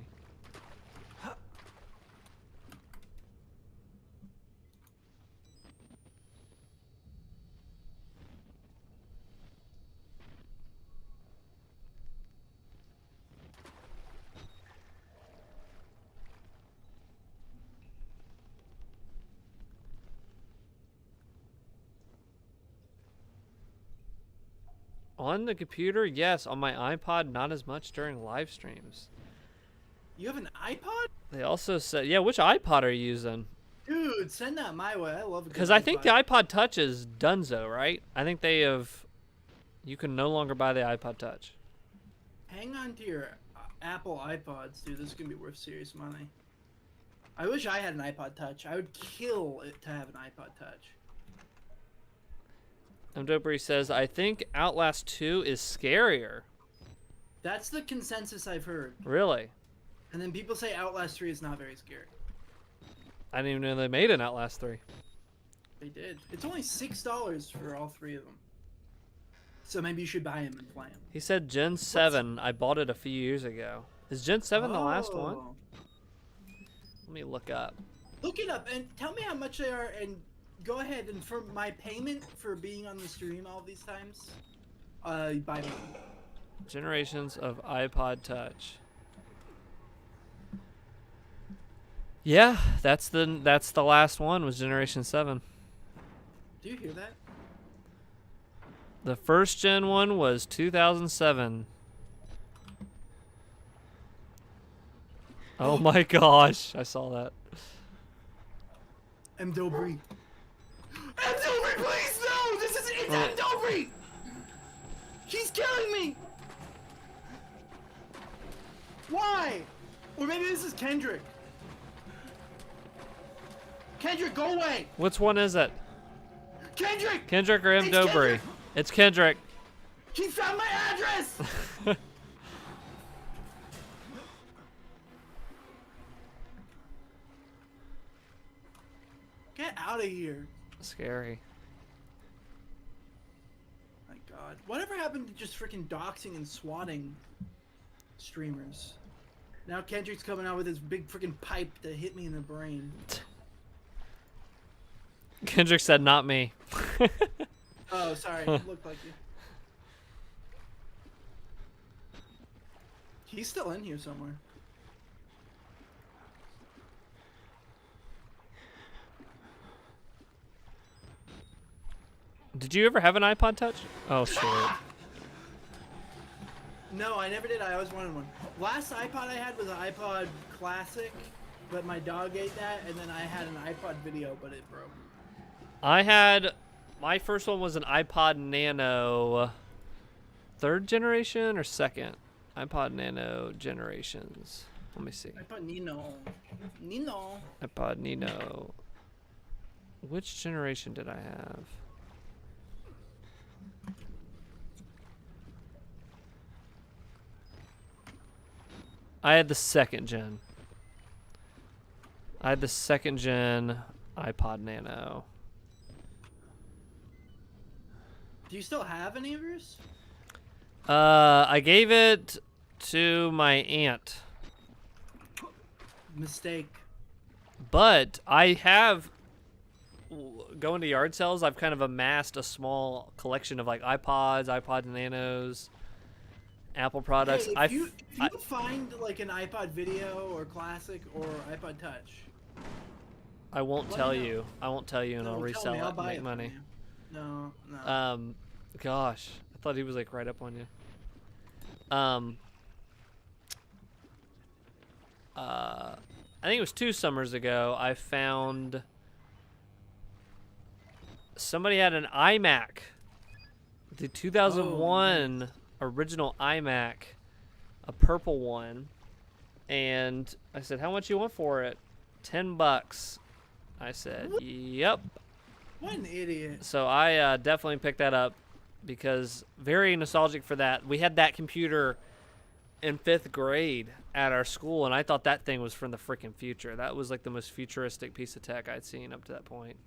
On the computer, yes. On my iPod, not as much during live streams. You have an iPod? They also said, yeah, which iPod are you using? Dude, send that my way. I love it. Because I think the iPod Touch is donezo, right? I think they have... You can no longer buy the iPod Touch. Hang on to your Apple iPods, dude. This is going to be worth serious money. I wish I had an iPod Touch. I would kill it to have an iPod Touch. Dobry says, I think Outlast 2 is scarier. That's the consensus I've heard. Really? And then people say Outlast 3 is not very scary. I didn't even know they made an Outlast 3. They did. It's only $6 for all three of them. So maybe you should buy them and play them. He said Gen 7. I bought it a few years ago. Is Gen 7 the last one? Oh. Let me look up. Look it up and tell me how much they are and go ahead and for my payment for being on the stream all these times, buy me. Generations of iPod Touch. Yeah, that's the last one was Generation 7. Do you hear that? The first gen one was 2007. Oh my gosh, I saw that. M. Dobry. M. Dobry, please no! This isn't it's M. Dobry! He's killing me! Why? Or maybe this is Kendrick. Kendrick, go away! Which one is it? Kendrick! Kendrick or M. It's Dobry? Kendrick! It's Kendrick. He found my address! Get out of here. Scary. My god. Whatever happened to just freaking doxing and swatting streamers? Now Kendrick's coming out with his big freaking pipe to hit me in the brain. Kendrick said, "Not me." Oh, sorry. It looked like you. He's still in here somewhere. Did you ever have an iPod Touch? Oh shit. No, I never did. I always wanted one. Last iPod I had was an iPod Classic, but my dog ate that, and then I had an iPod Video, but it broke. My first one was an iPod Nano. Third generation or second? iPod Nano generations. Let me see. iPod Nino. Nino. iPod Nano. Which generation did I have? I had the second gen. I had the second gen iPod Nano. Do you still have any of yours? I gave it to my aunt. Mistake. But I have, going to yard sales, I've kind of amassed a small collection of like iPod Nanos, Apple products. Hey, if you find like an iPod Video or Classic or iPod Touch, I won't let tell me know. you. I won't tell you, and no, I'll tell resell me, it I'll and buy make it from money. you. No. Gosh, I thought he was like right up on you. I think it was 2 summers ago. I found somebody had an iMac, the 2001 original iMac, a purple one, and I said, "How much you want for it?" $10. I said, "Yep." What an idiot. So I definitely picked that up because very nostalgic for that. We had that computer in 5th grade at our school, and I thought that thing was from the freaking future. That was like the most futuristic piece of tech I'd seen up to that point.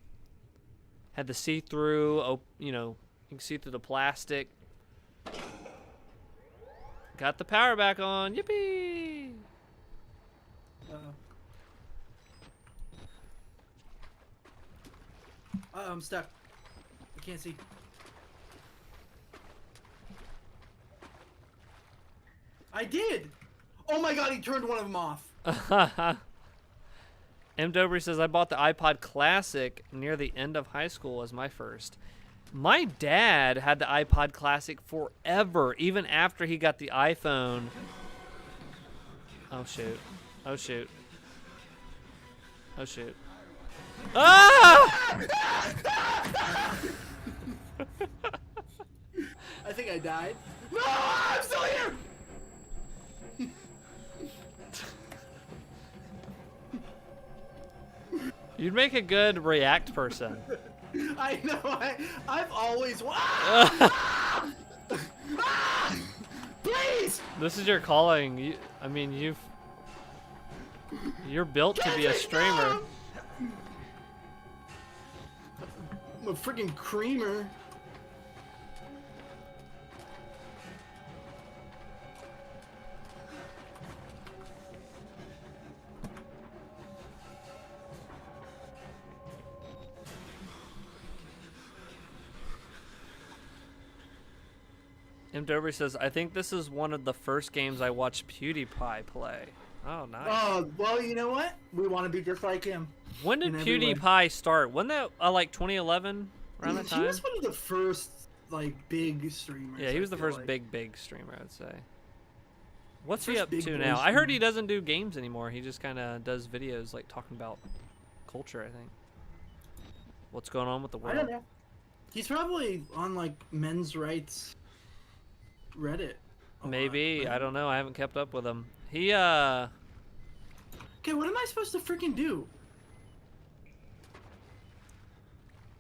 Had the see-through, you can see through the plastic. Got the power back on. Yippee! I'm stuck. I can't see. I did! Oh my god, he turned one of them off. M. Dobry says, I bought the iPod Classic near the end of high school as my first. My dad had the iPod Classic forever, even after he got the iPhone. Oh, shoot. Oh, shoot. Oh, shoot. Ah! I think I died. No, I'm still here! You'd make a good React person. I know, I've always... Please! This is your calling. You're built to be a streamer. I'm a freaking creamer. M. Dobry says, I think this is one of the first games I watched PewDiePie play. Oh, nice. Oh, well, you know what? We want to be just like him. When did in every way. PewDiePie start? Wasn't that like 2011 around that time? He was one of the first like big streamers. Yeah, he was the I feel first like. big streamer, I'd say. What's he First up big to boy now? I heard he streamer. doesn't do games anymore. He just kind of does videos like talking about culture, I think. What's going on with the I world? don't know. He's probably on like men's rights Reddit. a lot, Maybe. but- I don't know. I haven't kept up with him. He Okay, what am I supposed to freaking do?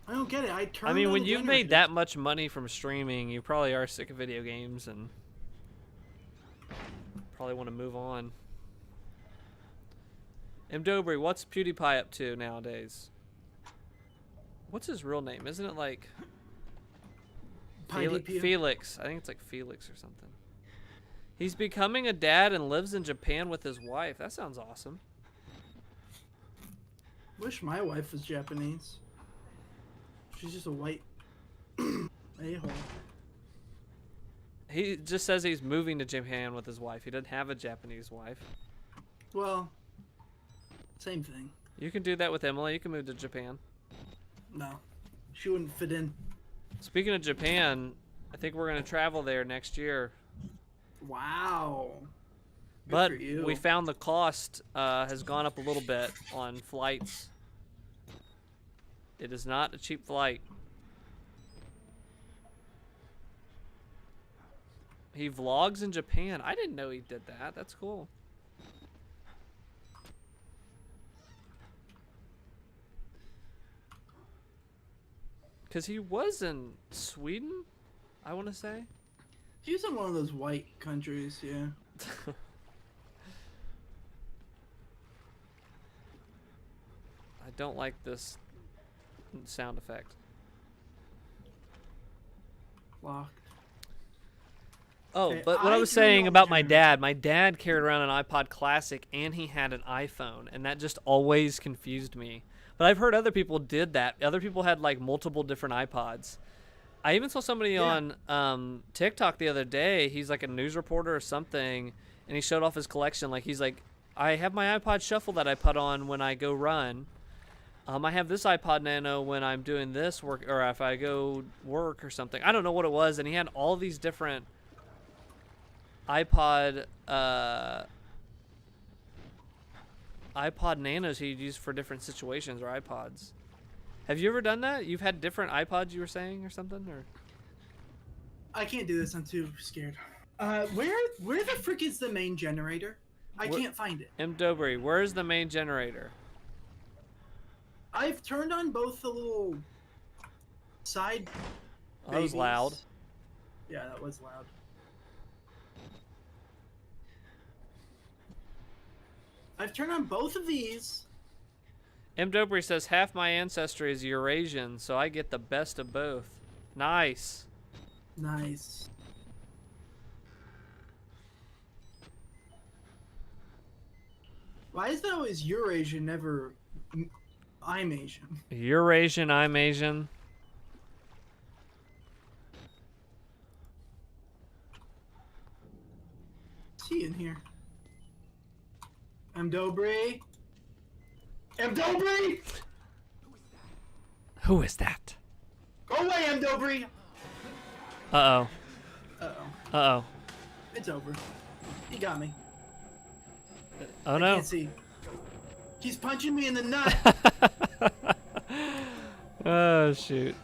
I don't get it. I turned. I mean, on when the you've made generator. that much money from streaming, you probably are sick of video games and probably want to move on. M. Dobry, what's PewDiePie up to nowadays? What's his real name? Isn't it like PewDiePie. Felix? I think it's like Felix or something. He's becoming a dad and lives in Japan with his wife. That sounds awesome. Wish my wife was Japanese. She's just a white a-hole. He just says he's moving to Japan with his wife. He doesn't have a Japanese wife. Well, same thing. You can do that with Emily. You can move to Japan. No, she wouldn't fit in. Speaking of Japan, I think we're going to travel there next year. Wow. Good But for you. we found the cost has gone up a little bit on flights. It is not a cheap flight. He vlogs in Japan. I didn't know he did that. That's cool. Because he was in Sweden, I want to say. She's in one of those white countries, yeah. I don't like this sound effect. Locked. Oh, Okay, but what I I was turned saying on about the my dad carried around an iPod Classic and he had an iPhone, and that just always confused me. But I've heard other people did that. Other people had like multiple different iPods. I even saw somebody on TikTok the other day. He's like a news reporter or something, and he showed off his collection. Like he's like, I have my iPod Shuffle that I put on when I go run. I have this iPod Nano when I'm doing this work, or if I go work or something. I don't know what it was, and he had all these different iPod Nanos he'd use for different situations, or iPods. Have you ever done that? You've had different iPods, you were saying, or something, or? I can't do this. I'm too scared. Where the frick is the main generator? I What- can't find it. M. Dobry, where's the main generator? I've turned on both the little side. Oh, that was loud. babies. Yeah, that was loud. I've turned on both of these. M. Dobry says, half my ancestry is Eurasian, so I get the best of both. Nice. Nice. Why is that always Eurasian, never I'm Asian? Eurasian, I'm Asian. What's he in here? M. Dobry? M. Dobry! Who is that? Go away, M. Dobry! Uh-oh. Uh-oh. Uh-oh. It's over. He got me. Oh, I no. can't see. He's punching me in the nut! Oh, shoot.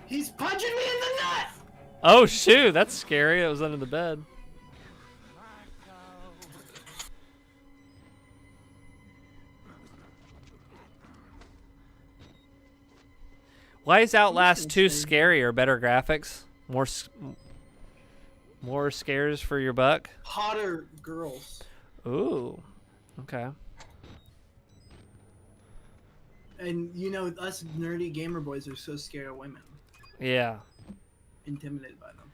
He's punching me in the nut! Oh, shoot. That's scary. It was under the bed. Why is Outlast 2 scary or better graphics? More scares for your buck? Hotter girls. Ooh. Okay. And you know, us nerdy gamer boys are so scared of women. Yeah. Intimidated by them.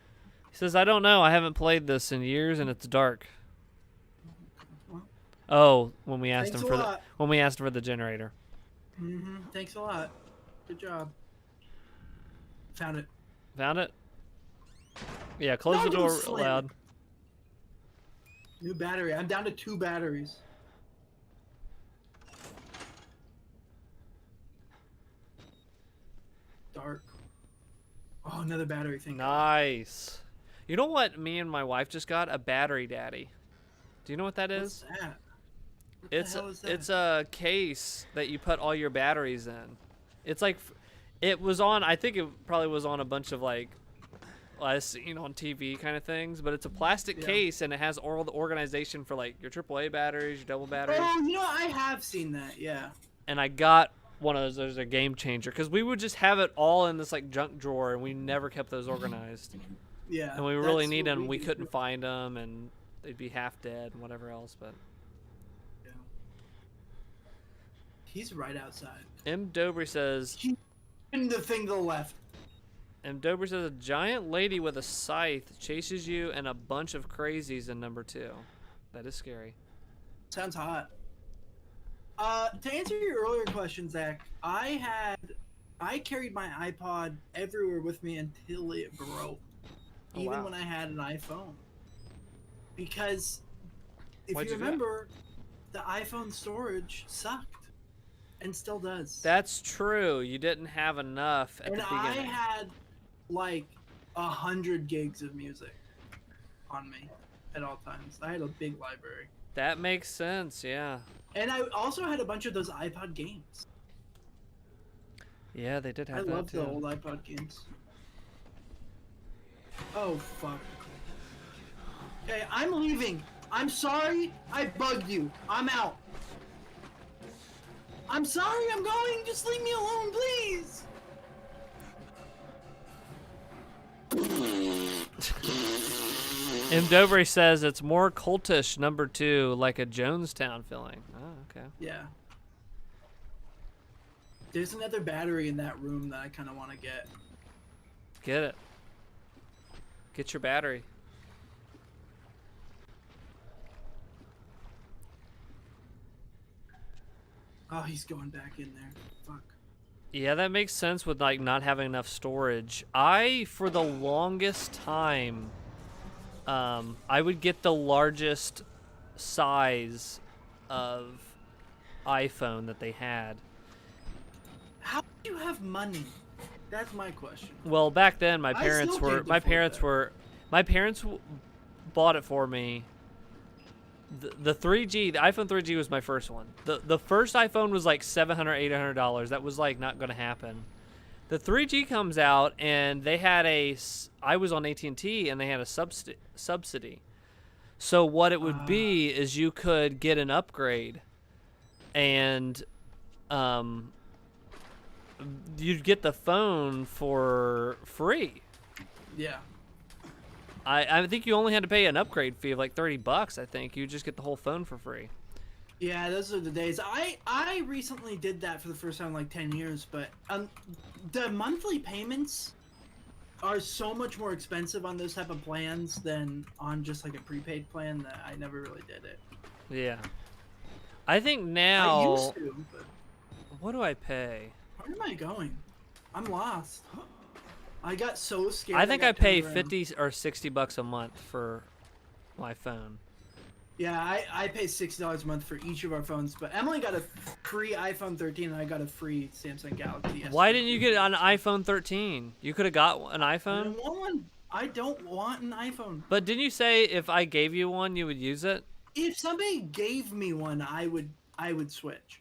He says, I don't know. I haven't played this in years and it's dark. Well, Oh, when we asked Thanks him a for the lot. when we asked for the generator. thanks a lot. Good job. Found it. Found it? Yeah, close Not the even door slam it. loud. New battery. I'm down to 2 batteries. Dark. Oh, another battery thing. Nice. You know what me and my wife just got? A battery daddy. Do you know what that What's is? that? What the hell is that? It's a case that you put all your batteries in. It's like it was on, I think it probably was on a bunch of like I've seen on TV kind of things, but it's a plastic Yeah. case and it has all the organization for like your AAA batteries, your double batteries. Oh, you know, I have seen that. Yeah. And I got one of those. There's a game changer because we would just have it all in this like junk drawer and we never kept those organized. Yeah. And we really that's need what them. We do, couldn't too. find them and they'd be half dead and whatever else. But Yeah. He's right outside. M. Dobry says. In the thing to the left. M. Dobry says a giant lady with a scythe chases you and a bunch of crazies in number 2. That is scary. Sounds hot. To answer your earlier question, Zach, I carried my iPod everywhere with me until it broke. Oh, Even wow. when I had an iPhone. Because if Why'd you you do that? remember, the iPhone storage sucked. And still does. That's true. You didn't have enough at And the I beginning. had like 100 gigs of music on me at all times. I had a big library. That makes sense, yeah. And I also had a bunch of those iPod games. Yeah, they did have I that love too. the old iPod games. Oh, fuck. Okay, I'm leaving. I'm sorry I bugged you. I'm out. I'm sorry I'm going. Just leave me alone, please. M. Dobry says it's more cultish, number 2, like a Jonestown feeling. Oh, okay. Yeah. There's another battery in that room that I kind of want to get. Get it. Get your battery. Oh, he's going back in there. Fuck. Yeah, that makes sense with like not having enough storage. I, for the longest time, I would get the largest size of iPhone that they had. How do you have money? That's my question. Well, back then my I parents still were can't my afford parents that. were my parents bought it for me. The 3G, the iPhone 3G was my first one. The first iPhone was like $700, $800. That was like not gonna happen. The 3G comes out and they had I was on AT&T and they had a subsidy. So what it would be is you could get an upgrade and you'd get the phone for free. Yeah. I think you only had to pay an upgrade fee of like $30. I think you just get the whole phone for free. Yeah, those are the days. I recently did that for the first time in like 10 years, but the monthly payments are so much more expensive on those type of plans than on just like a prepaid plan that I never really did it. Yeah. I think I now. used to, but What do I pay? where am I going? I'm lost. I got so scared. I think I got pay turned around. $50 or $60 a month for my phone. Yeah, I pay $60 a month for each of our phones, but Emily got a free iPhone 13 and I got a free Samsung Galaxy. Why S23. didn't you get an iPhone 13? You could have got an I iPhone. don't want one. I don't want an iPhone. But didn't you say if I gave you one, you would use it? If somebody gave me one, I would switch.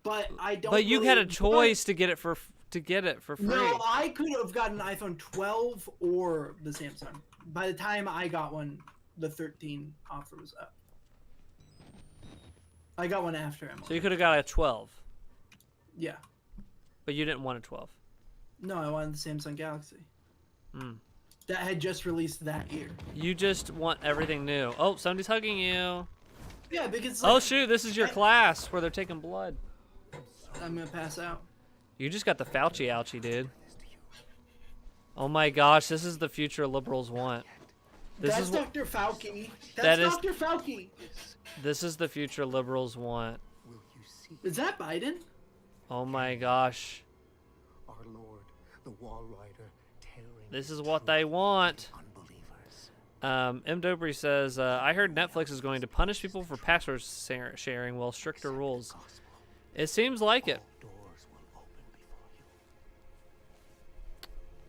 But I don't. But you really had a want- choice to get it for free. No, I could have gotten an iPhone 12 or the Samsung. By the time I got one, the 13 offer was up. I got one after Emily. So you could have got a 12, Yeah. but you didn't want a 12. No, I wanted the Samsung Galaxy. Hmm. That had just released that year. You just want everything new. Oh, somebody's hugging you. Yeah, because Oh like, shoot, this is your class where they're taking blood. I'm gonna pass out. You just got the Fauci ouchie, dude. Oh my gosh, this is the future liberals want. This That's is what Dr. Fauci. That's That is- Dr. Fauci. this is the future liberals want. Will you see Is that Biden? Oh my gosh. our Lord, the Wall Rider, tearing This is the what truth they from want. the unbelievers? M. Dobry says, I heard Netflix is going to punish people for password sharing while stricter rules. It seems like it. Doors will open before you.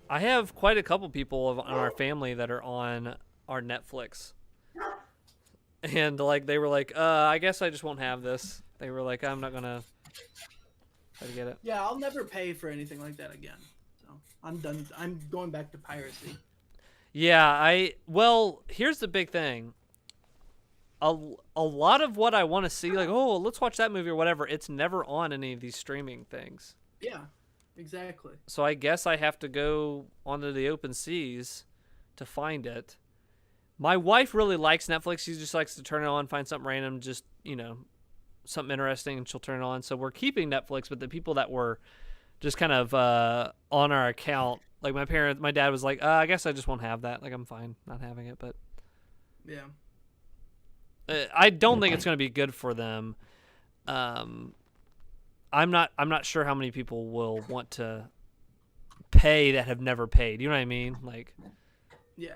I have quite a couple people in our family that are on our Netflix. And like they were like, I guess I just won't have this. They were like, I'm not going to try to get it. Yeah, I'll never pay for anything like that again. So I'm done. I'm going back to piracy. Yeah, well, here's the big thing. A lot of what I want to see, like, oh, let's watch that movie or whatever, it's never on any of these streaming things. Yeah, exactly. So I guess I have to go onto the open seas to find it. My wife really likes Netflix. She just likes to turn it on, find something random, just, something interesting, and she'll turn it on. So we're keeping Netflix, but the people that were just kind of on our account, like my dad was like, I guess I just won't have that. Like, I'm fine not having it, but Yeah. I don't think it's going to be good for them. I'm not sure how many people will want to pay that have never paid. You know what I mean? Like, Yeah.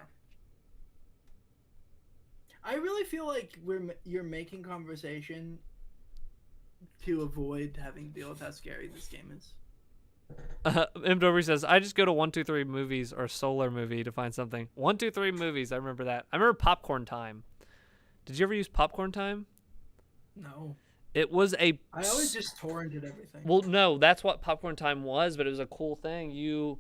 I really feel like you're making conversation to avoid having to deal with how scary this game is. M. Dobry says, I just go to 123 Movies or Solar Movie to find something. 123 Movies, I remember that. I remember Popcorn Time. Did you ever use Popcorn Time? No. It was I always just torrented everything. Well, no, that's what Popcorn Time was, but it was a cool thing. You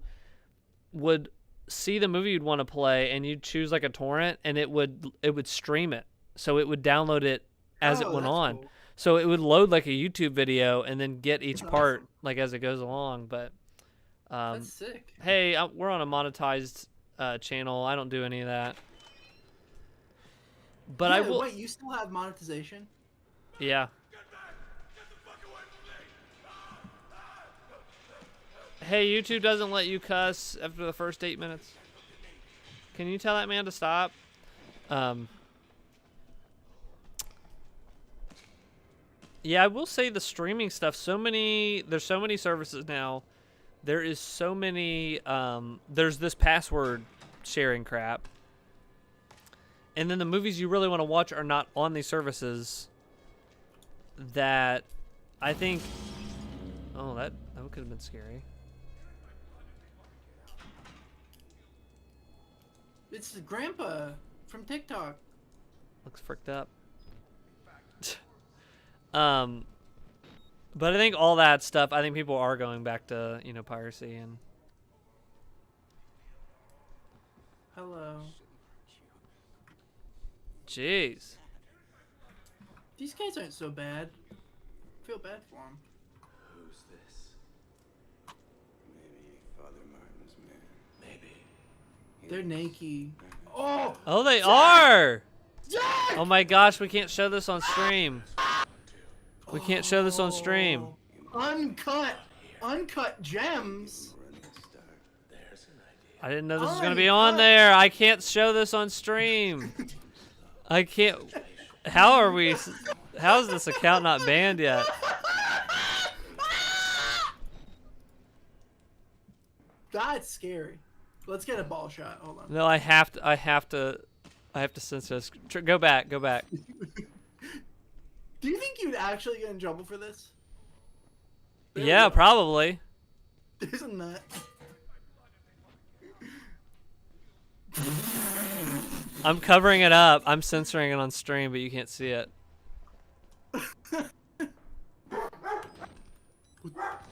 would see the movie you'd want to play, and you'd choose like a torrent, and it would stream it. So it would download it as it went on. Cool. So it would load like a YouTube video and then get each That's part awesome. like as it goes along. But That's sick. hey, we're on a monetized channel. I don't do any of that. But Yeah, I will. Wait, you still have monetization? Yeah. Get back! Get the fuck away from me! Hey, YouTube doesn't let you cuss after the first 8 minutes. Can you tell that man to stop? Yeah, I will say the streaming stuff. There's so many services now. There is so many. There's this password sharing crap, and then the movies you really want to watch are not on these services. That I think. Oh, that could have been scary. It's the grandpa from TikTok. Looks fricked up. But I think all that stuff, I think people are going back to, piracy and Hello. jeez. These guys aren't so bad. I feel bad for them. Who's this? Maybe Father Martin's man. Maybe. They're naked. Oh! Oh, they are. Oh my gosh, we can't show this on stream. We can't show this on stream. Uncut gems. There's an idea. I didn't know this was going to be on there. I can't show this on stream. I can't. How is this account not banned yet? That's scary. Let's get a ball shot. Hold on. No, I have to censor this. Go back. Do you think you'd actually get in trouble for this? There we Yeah, go. probably. Isn't that? I'm covering it up. I'm censoring it on stream, but you can't see it.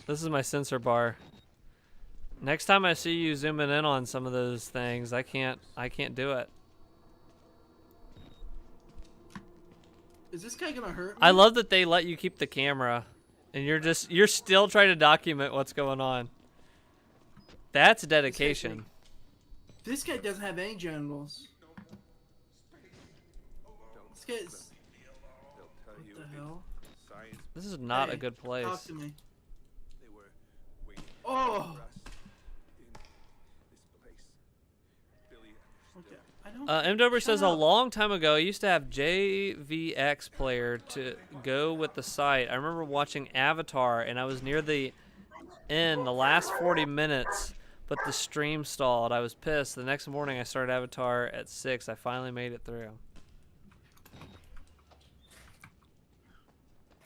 This is my censor bar. Next time I see you zooming in on some of those things, I can't do it. Is this guy gonna hurt me? I love that they let you keep the camera and you're still trying to document what's going on. That's dedication. This guy doesn't have any genitals. This guy's. They'll tell you What the hell? science This is not a Hey, good place. Talk to me. they were waiting Oh. for us in this place. Billy Okay. I don't. M. Dober Shut says a up. long time ago, I used to have JVX player to go with the site. I remember watching Avatar, and I was near the end, the last 40 minutes. but the stream stalled. I was pissed. The next morning, I started Avatar at 6. I finally made it through.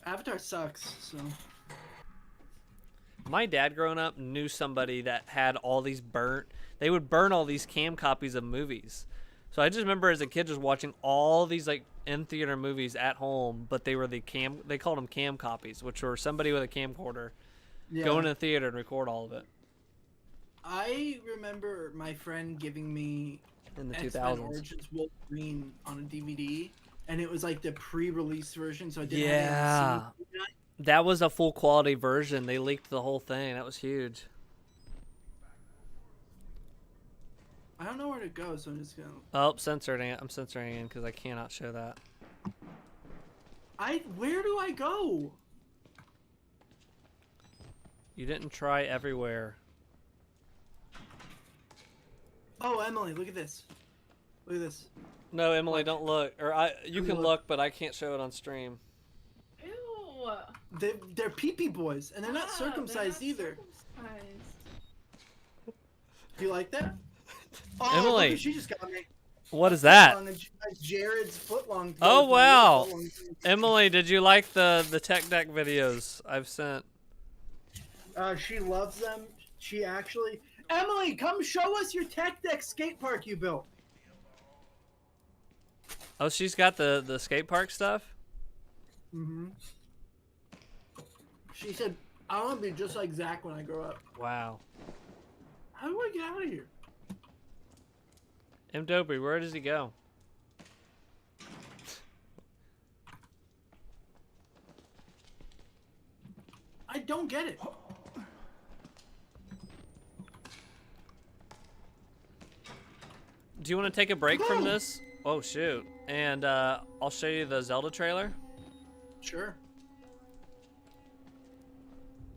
Avatar sucks, so. My dad, growing up, knew somebody that had all these burnt. They would burn all these cam copies of movies. So I just remember as a kid just watching all these like in theater movies at home, but they were the cam. They called them cam copies, which were somebody with a camcorder going to the theater and record all of it. I remember my friend giving me In the X-Men 2000s. Origins Wolverine on a DVD, and it was like the pre-release version, so I didn't Yeah. have it on CD. That was a full quality version. They leaked the whole thing. That was huge. I don't know where to go, so I'm just gonna. Oh, censoring it. I'm censoring it because I cannot show that. Where do I go? You didn't try everywhere. Oh, Emily, look at this. Look at this. No, Emily, don't look. Or you can look, but I can't show it on stream. Ew. They're pee-pee boys, and they're not Ah, circumcised they're not either. circumcised. Do you like that? Oh, Emily. look what she just got me. What is that? Jared's footlong. Oh, wow. Emily, did you like the tech deck videos I've sent? She loves them. She actually. Emily, come show us your tech deck skate park you built. Oh, she's got the skate park stuff? Mm-hmm. She said, I want to be just like Zach when I grow up. Wow. How do I get out of here? M. Dobry, where does he go? I don't get it. Do you want to take a break from this? Oh, shoot. And I'll show you the Zelda trailer. Sure.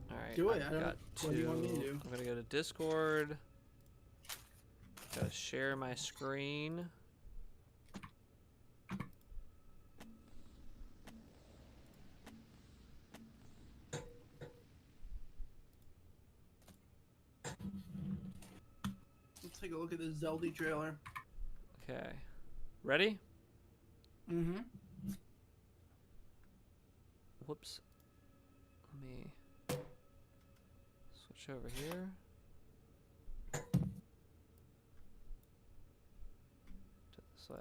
All right. Do it. I've I don't. got What do you want me to do? I'm gonna go to Discord. Gotta share my screen. Let's take a look at the Zelda trailer. Okay. Ready? Mm-hmm. Whoops. Let me switch over here. To this way.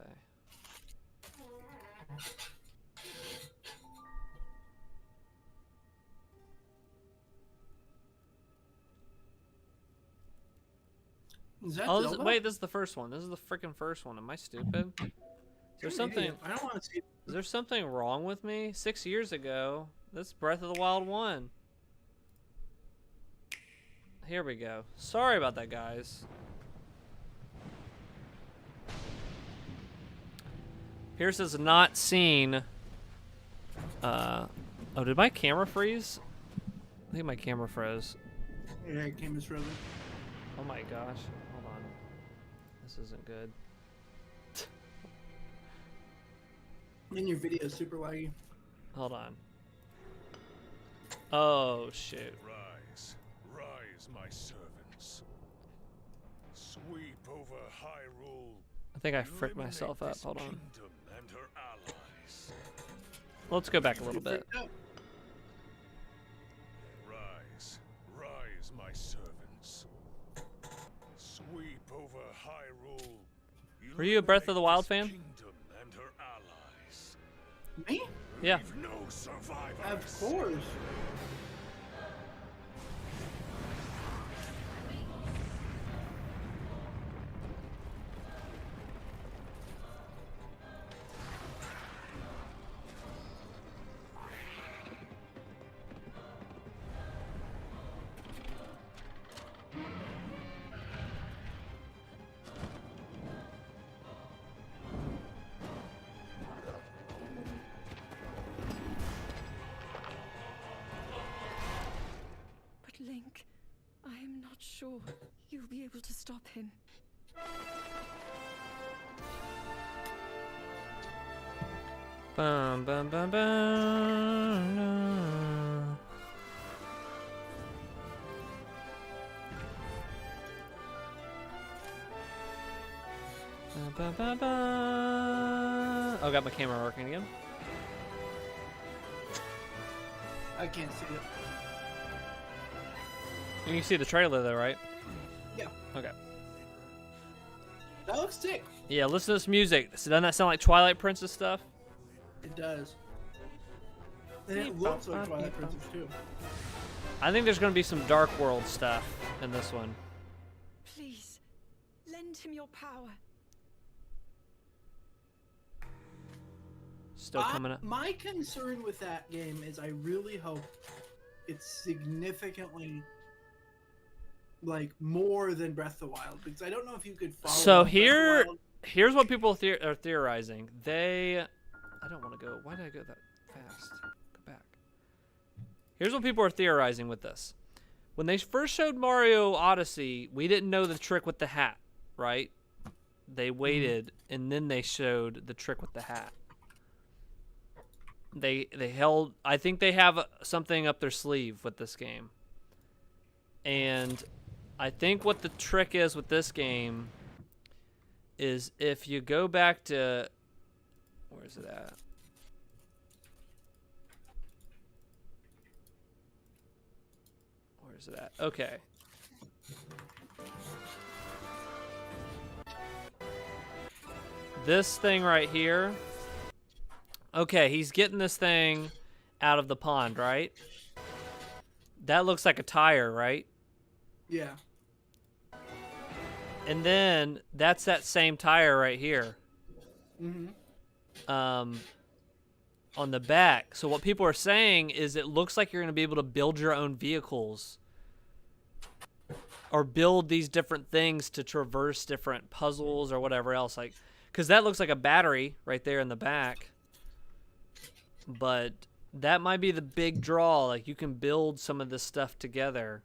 Is that Oh, Zelda? wait, this is the first one. This is the freaking first one. Am I stupid? Is there something? I don't want to see. Is there something wrong with me? 6 years ago, this Breath of the Wild 1. Here we go. Sorry about that, guys. Pierce has not seen. Oh, did my camera freeze? I think my camera froze. Yeah, it came as really. Oh my gosh. Hold on. This isn't good. And your video is super laggy. Hold on. Oh, shoot. Rise, rise, my servants. Sweep over Hyrule. I think I fricked Eliminate myself up. this Hold on. kingdom and her allies. Let's go back a little bit. Rise, rise, my servants. Sweep over Hyrule. Were you a Breath of the Wild fan? Eliminate this kingdom and her allies. Me? Yeah. Leave no survivors. Of course. But Link, I am not sure you'll be able to stop him. Bum, bum, bum, bum. Ba-ba-ba. Oh, got my camera working again. I can't see it. You can see the trailer though, right? Yeah. Okay. That looks sick. Yeah, listen to this music. So doesn't that sound like Twilight Princess stuff? It does. And it looks like Twilight Princess too. I think there's going to be some Dark World stuff in this one. Please, lend him your power. Still coming up. My concern with that game is I really hope it's significantly like more than Breath of the Wild, because I don't know if you could follow. So up Breath of the Wild. here's what people are theorizing. I don't want to go. Why did I go that fast? Go back. Here's what people are theorizing with this. When they first showed Mario Odyssey, we didn't know the trick with the hat, right? They waited, and then they showed the trick with the hat. They held. I think they have something up their sleeve with this game. And I think what the trick is with this game is if you go back to, where is it at? Where is it at? Okay. This thing right here. Okay, he's getting this thing out of the pond, right? That looks like a tire, right? Yeah. And then that's that same tire right here. Mm-hmm. On the back. So what people are saying is it looks like you're going to be able to build your own vehicles or build these different things to traverse different puzzles or whatever else. Like, because that looks like a battery right there in the back. But that might be the big draw. Like, you can build some of this stuff together.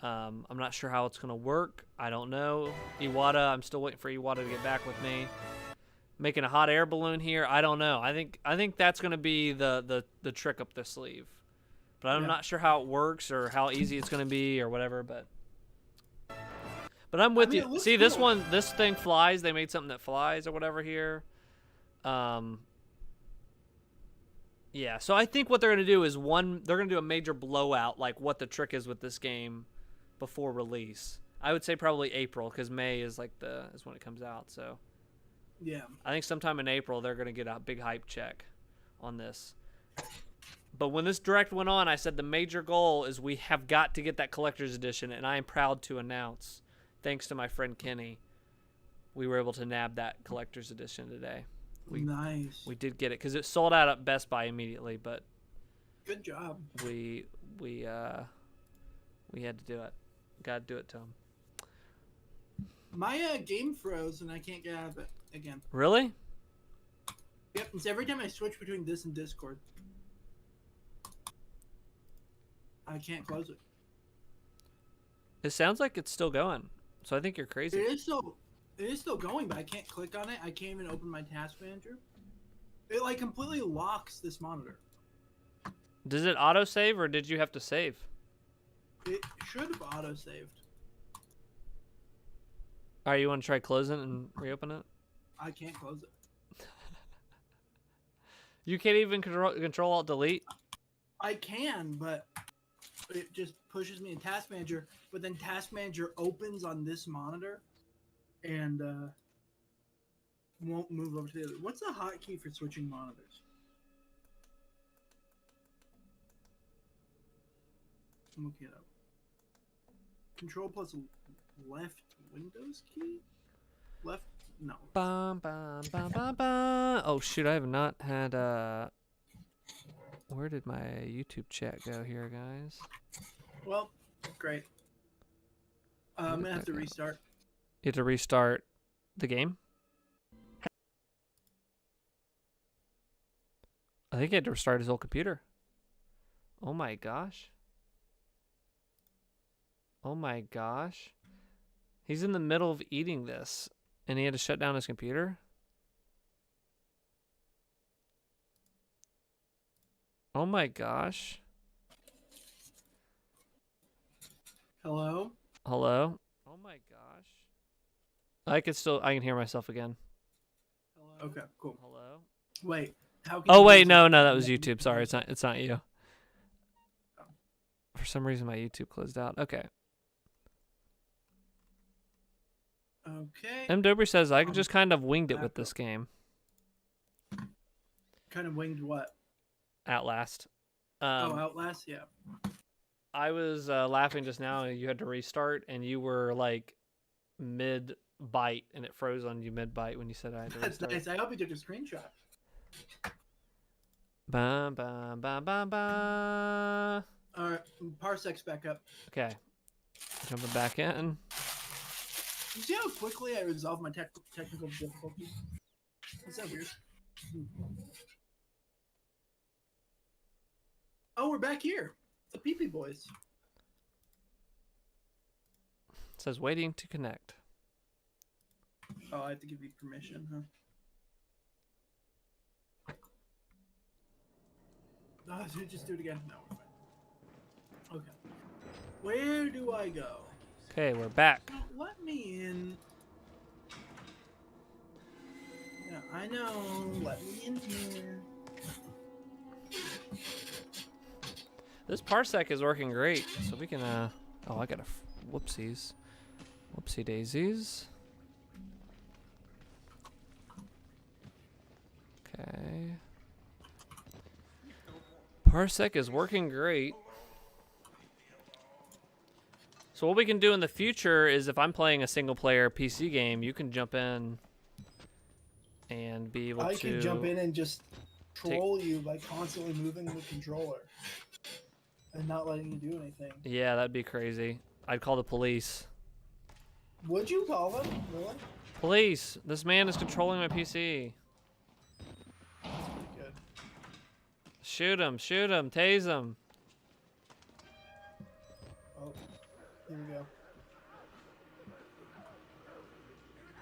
I'm not sure how it's going to work. I don't know. Iwata, I'm still waiting for Iwata to get back with me. Making a hot air balloon here. I don't know. I think that's going to be the trick up the sleeve. But I'm not sure how it works or how easy it's going to be or whatever. But I'm with you. See, cool. this thing flies. They made something that flies or whatever here. Yeah, so I think what they're going to do is they're going to do a major blowout, like what the trick is with this game before release. I would say probably April, because May is is when it comes out. So Yeah. I think sometime in April they're going to get a big hype check on this. But when this direct went on, I said the major goal is we have got to get that collector's edition, and I am proud to announce, thanks to my friend Kenny, we were able to nab that collector's edition today. Nice. We did get it because it sold out at Best Buy immediately, but Good job. we had to do it. Got to do it to him. My game froze and I can't get out of it again. Really? Yep. It's every time I switch between this and Discord, I can't close it. It sounds like it's still going. So I think you're crazy. It is still going, but I can't click on it. I can't even open my task manager. It like completely locks this monitor. Does it autosave or did you have to save? It should have auto-saved. All right, you want to try closing it and reopen it? I can't close it. You can't even control alt delete? I can, but it just pushes me in task manager. But then task manager opens on this monitor and won't move over to the other. What's the hotkey for switching monitors? I'm looking it up. Control plus left Windows key? Left? No. Bum, bum, bum, bum, bum. Oh, shoot, I have not had... Where did my YouTube chat go here, guys? Well, great. I'm going to have to restart. You have to restart the game? I think he had to restart his whole computer. Oh my gosh. Oh my gosh. He's in the middle of eating this, and he had to shut down his computer? Oh my gosh. Hello? Hello? Oh my gosh. I can hear myself again. Okay, cool. Hello. Wait, how can Oh you wait, use no, it? no, that was YouTube. Sorry, it's not you. For some reason, my YouTube closed out. Okay. Okay. M. Dobry says I just kind of winged it with back this up. game. Kind of winged what? Outlast. Oh, Outlast. Yeah. I was laughing just now. You had to restart, and you were like mid bite, and it froze on you mid bite when you said I had to That's restart. nice. I hope you took a screenshot. Bum, bum, bum, bum, bum. All right, Parsec's back up. Okay, jumping back in. You see how quickly I resolved my technical difficulties? That's so weird. Oh, we're back here. The Pee Boys. It says waiting to connect. Oh, I have to give you permission, huh? Oh, so just do it again. No, we're fine. Okay. Where do I go? Okay, we're back. Let me in. Yeah, I know. Let me in here. This parsec is working great, so we can. Oh, I gotta. Whoopsies. Whoopsie daisies. Okay. Parsec is working great. So what we can do in the future is if I'm playing a single player PC game, you can jump in and be able I to can jump in and just troll you by constantly moving the controller and not letting you do anything. Yeah, that'd be crazy. I'd call the police. Would you call them? Really? Police, this man is controlling my PC. That's pretty good. Shoot him, tase him. Oh, here we go.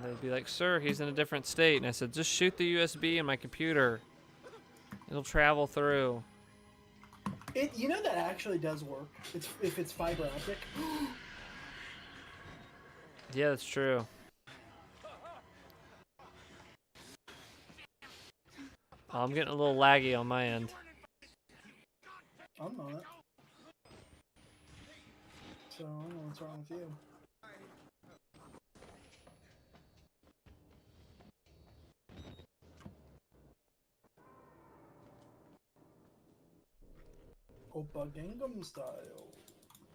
They'd be like, sir, he's in a different state. And I said, just shoot the USB in my computer. It'll travel through. You know that actually does work. It's if it's fiber optic. Yeah, that's true. Oh, I'm getting a little laggy on my end. I'm not. So I don't know what's wrong with you. Oppa Gangnam Style.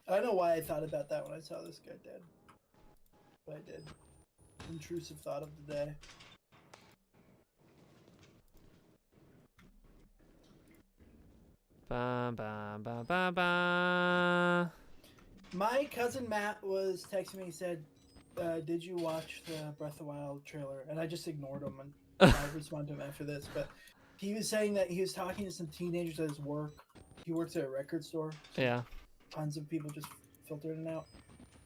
I don't know why I thought about that when I saw this guy dead. But I did. Intrusive thought of the day. Ba ba ba ba ba. My cousin Matt was texting me. He said, "Did you watch the Breath of the Wild trailer?" And I just ignored him, and I'll respond to him after this. But he was saying that he was talking to some teenagers at his work. He works at a record store. Yeah. Tons of people just filter in and out,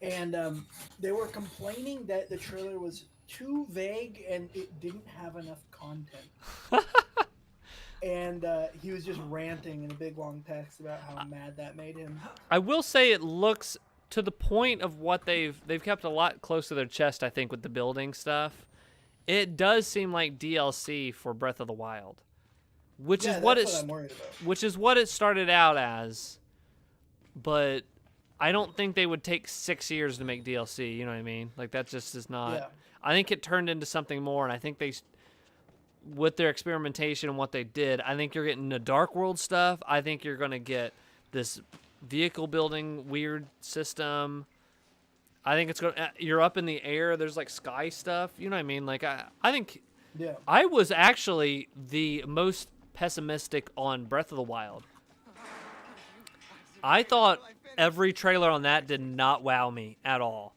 and they were complaining that the trailer was too vague and it didn't have enough content. And he was just ranting in a big long text about how mad that made him. I will say it looks to the point of what they've kept a lot close to their chest, I think, with the building stuff. It does seem like DLC for Breath of the Wild, which is what I'm worried about. which is what it started out as. But I don't think they would take 6 years to make DLC. You know what I mean? Like that just is not. Yeah. I think it turned into something more, and I think with their experimentation and what they did, I think you're getting the Dark World stuff. I think you're gonna get this vehicle building weird system. I think it's going. You're up in the air. There's like sky stuff. You know what I mean? Like I think. Yeah. I was actually the most pessimistic on Breath of the Wild. I thought every trailer on that did not wow me at all.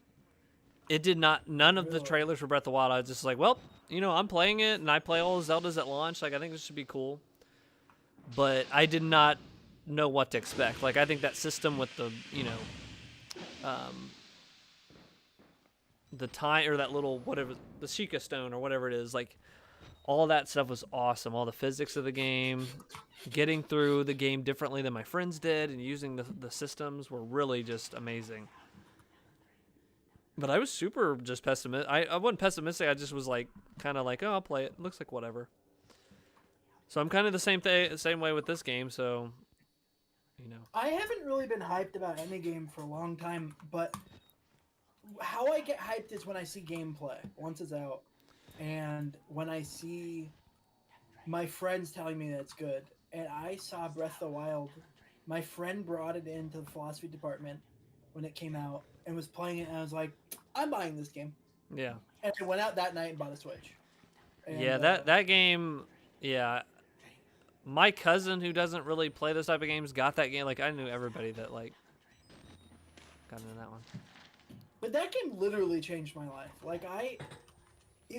It did not. None of the Really? trailers for Breath of the Wild. I was just like, well, I'm playing it, and I play all the Zeldas at launch. Like, I think this should be cool. But I did not know what to expect. Like, I think that system with the, the time or that little whatever, the Sheikah stone or whatever it is, like, all that stuff was awesome. All the physics of the game, getting through the game differently than my friends did, and using the systems were really just amazing. But I was super just pessimistic. I wasn't pessimistic. I just was like, kind of like, oh, I'll play it. Looks like whatever. So I'm kind of the same way with this game. So, you know. I haven't really been hyped about any game for a long time, but how I get hyped is when I see gameplay once it's out, and when I see my friends telling me that it's good. And I saw Breath of the Wild. My friend brought it into the philosophy department when it came out and was playing it, and I was like, I'm buying this game. Yeah. And I went out that night and bought a Switch. And, Yeah, that game, yeah. My cousin who doesn't really play those type of games got that game. Like, I knew everybody that, like, got into that one. But that game literally changed my life. Like,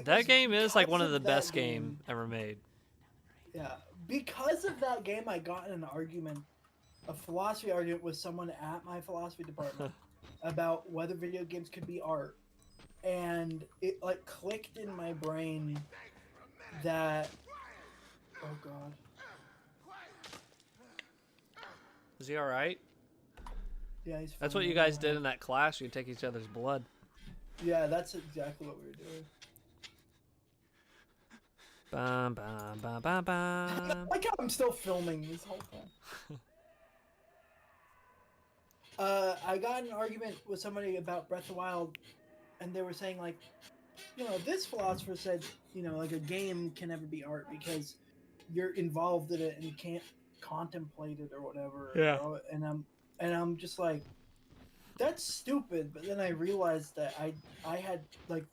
That game is, like, because one of the that best game game ever made. Yeah. Because of that game, I got in an argument, a philosophy argument with someone at my philosophy department about whether video games could be art. And it, like, clicked in my brain that... Oh, God. Is he alright? Yeah, he's That's fine. what you guys did in that class. You take each other's blood. Yeah, that's exactly what we were doing. Bum, bum, bum, bum, bum. Like how I'm still filming this whole thing. I got in an argument with somebody about Breath of the Wild, and they were saying, like, you know, this philosopher said, you know, like, a game can never be art because you're involved in it and you can't contemplate it or whatever. Yeah. You know? And I'm just like, that's stupid. But then I realized that I had, like,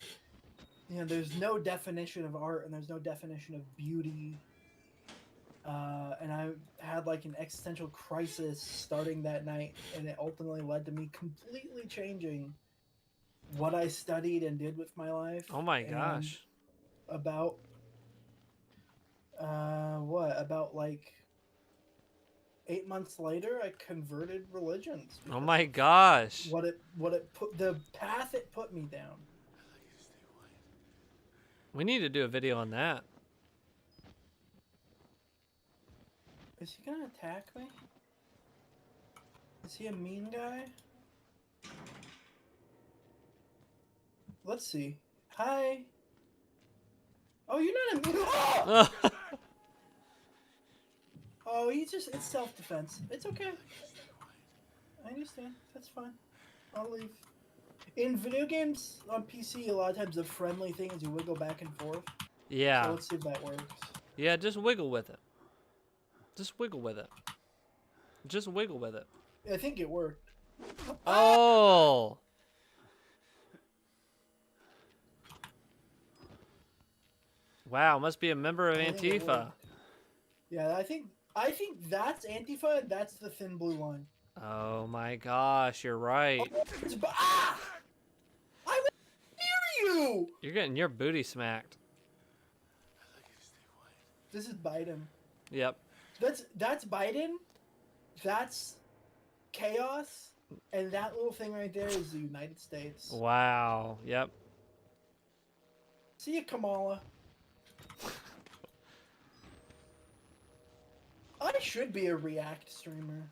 you know, there's no definition of art and there's no definition of beauty. And I had, like, an existential crisis starting that night, and it ultimately led to me completely changing what I studied and did with my life. Oh my And gosh. About about like 8 months later, I converted religions. Oh because my gosh. What it put, the path it put me down. We need to do a video on that. Is he gonna attack me? Is he a mean guy? Let's see. Hi. Oh, you're not a mean. Oh! Oh, he's just, it's self-defense. It's okay. I understand. That's fine. I'll leave. In video games on PC, a lot of times the friendly thing is you wiggle back and forth. Yeah. So let's see if that works. Yeah, just wiggle with it. Just wiggle with it. Just wiggle with it. I think it worked. Oh! Wow, must be a member of I think it Antifa. worked. Yeah, I think that's Antifa and that's the thin blue line. Oh my gosh, you're right. Oh, ah! I was near you! You're getting your booty smacked. This is Biden. Yep. That's Biden. That's chaos. And that little thing right there is the United States. Wow. Yep. See ya, Kamala. I should be a React streamer.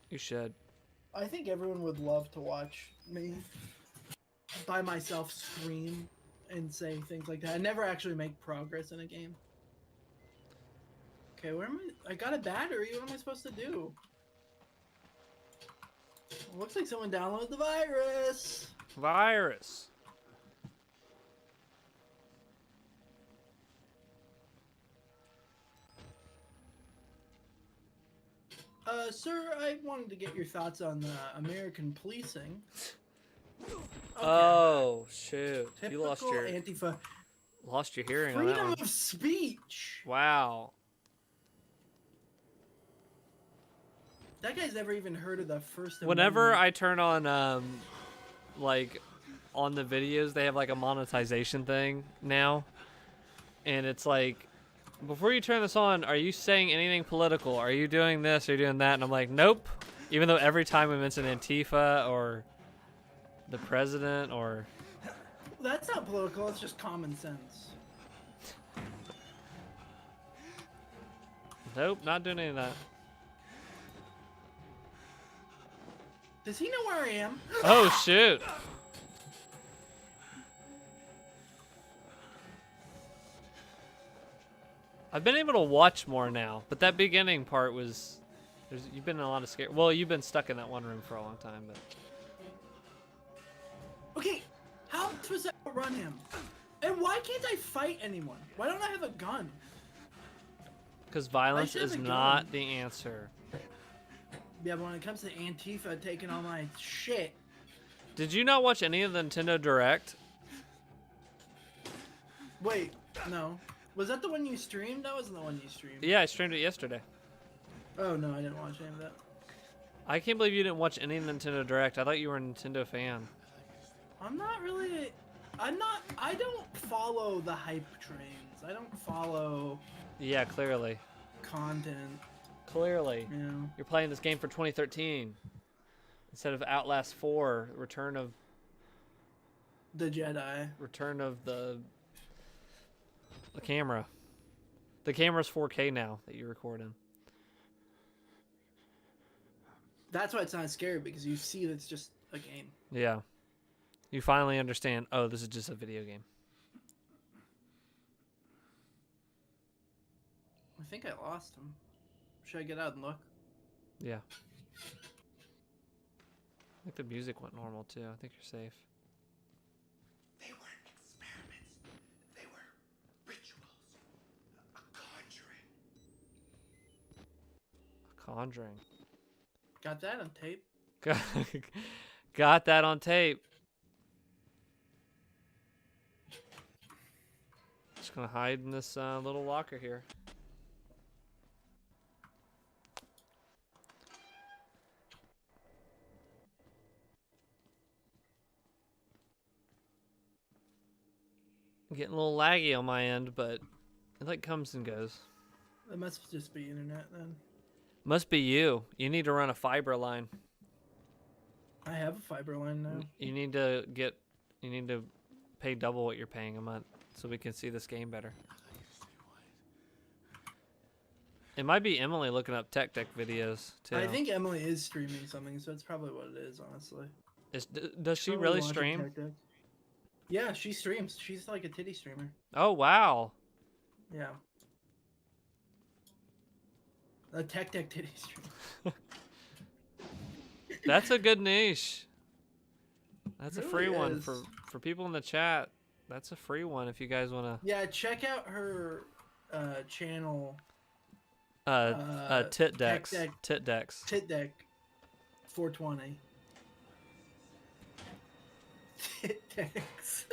You should. I think everyone would love to watch me by myself scream and say things like that. I never actually make progress in a game. Okay, where am I? I got a battery. What am I supposed to do? Looks like someone downloaded the virus. Virus. Sir, I wanted to get your thoughts on American policing. Okay. Oh shoot! Typical You lost your hearing on that freedom one. of speech. Wow. That guy's never even heard of the First Whenever Amendment. I turn on like on the videos, they have like a monetization thing now, and it's like, before you turn this on, are you saying anything political? Are you doing this? Are you doing that? And I'm like, nope. Even though every time we mention Antifa or the president or... That's not political, it's just common sense. Nope, not doing any of that. Does he know where I am? Oh, shoot. I've been able to watch more now, but that beginning part was. You've been in a lot of scare. Well, you've been stuck in that one room for a long time, but. Okay, how am I supposed to outrun him? And why can't I fight anyone? Why don't I have a gun? Because violence should have is a not gun. the answer. Yeah, but when it comes to Antifa taking all my shit. Did you not watch any of the Nintendo Direct? Wait, no. Was that the one you streamed? That wasn't the one you streamed. Yeah, I streamed it yesterday. Oh, no, I didn't watch any of that. I can't believe you didn't watch any Nintendo Direct. I thought you were a Nintendo fan. I'm not really. I don't follow the hype trains. I don't follow Yeah, clearly. content. Clearly. You know. You're playing this game for 2013 instead of Outlast 4, Return of The Jedi. the camera. The camera's 4K now that you record in. That's why it's not scary, because you see that it's just a game. Yeah. You finally understand, oh, this is just a video game. I think I lost him. Should I get out and look? Yeah. I think the music went normal too. I think you're safe. They weren't experiments. They were rituals. A conjuring. Conjuring. Got that on tape. Got that on tape. Just gonna hide in this little locker here. Getting a little laggy on my end, but it like comes and goes. It must just be internet then. Must be you. You need to run a fiber line. I have a fiber line now. You need to pay double what you're paying a month so we can see this game better. It might be Emily looking up tech deck videos too. I think Emily is streaming something, so that's probably what it is, honestly. Does she Probably really watching stream? Tech Deck. Yeah, she streams. She's like a titty streamer. Oh wow. Yeah. A tech deck titty streamer. That's a good niche. That's a Really free one is. for people in the chat. That's a free one if you guys want Yeah, check out her channel. to tit decks. Deck. Tit decks. Tit deck 420. Tit decks.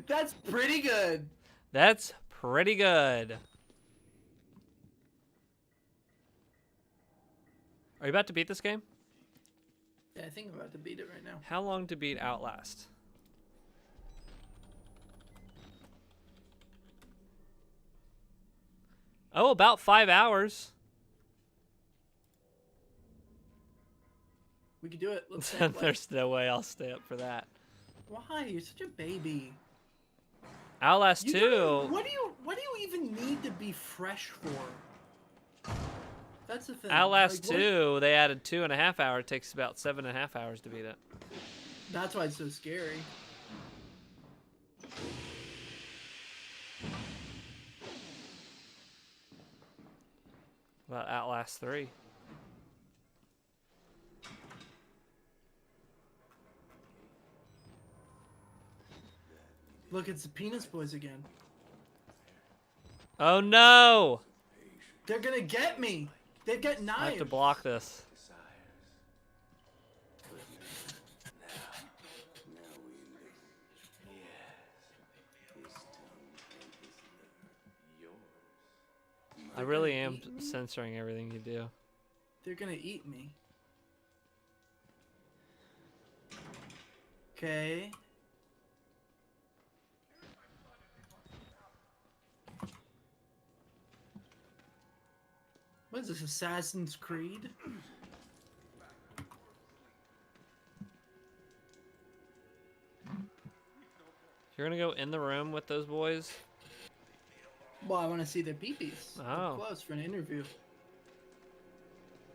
That's pretty good. That's pretty good. Are you about to beat this game? Yeah, I think I'm about to beat it right now. How long to beat Outlast? Oh, about 5 hours. We could do it. Let's say, like, There's no way I'll stay up for that. why? You're such a baby. Outlast You 2. don't- What do you even need to be fresh for? That's the thing. Outlast Like, what- 2, they added 2.5 hours. It takes about 7.5 hours to beat it. That's why it's so scary. About Outlast 3. Look, it's the Penis Boys again. Oh no! They're gonna get me. They've got knives. I have to block this. I really am censoring everything you do. They're gonna eat me. Okay. What is this, Assassin's Creed? You're gonna go in the room with those boys? Well, I want to see their peepees. Oh. Up close for an interview.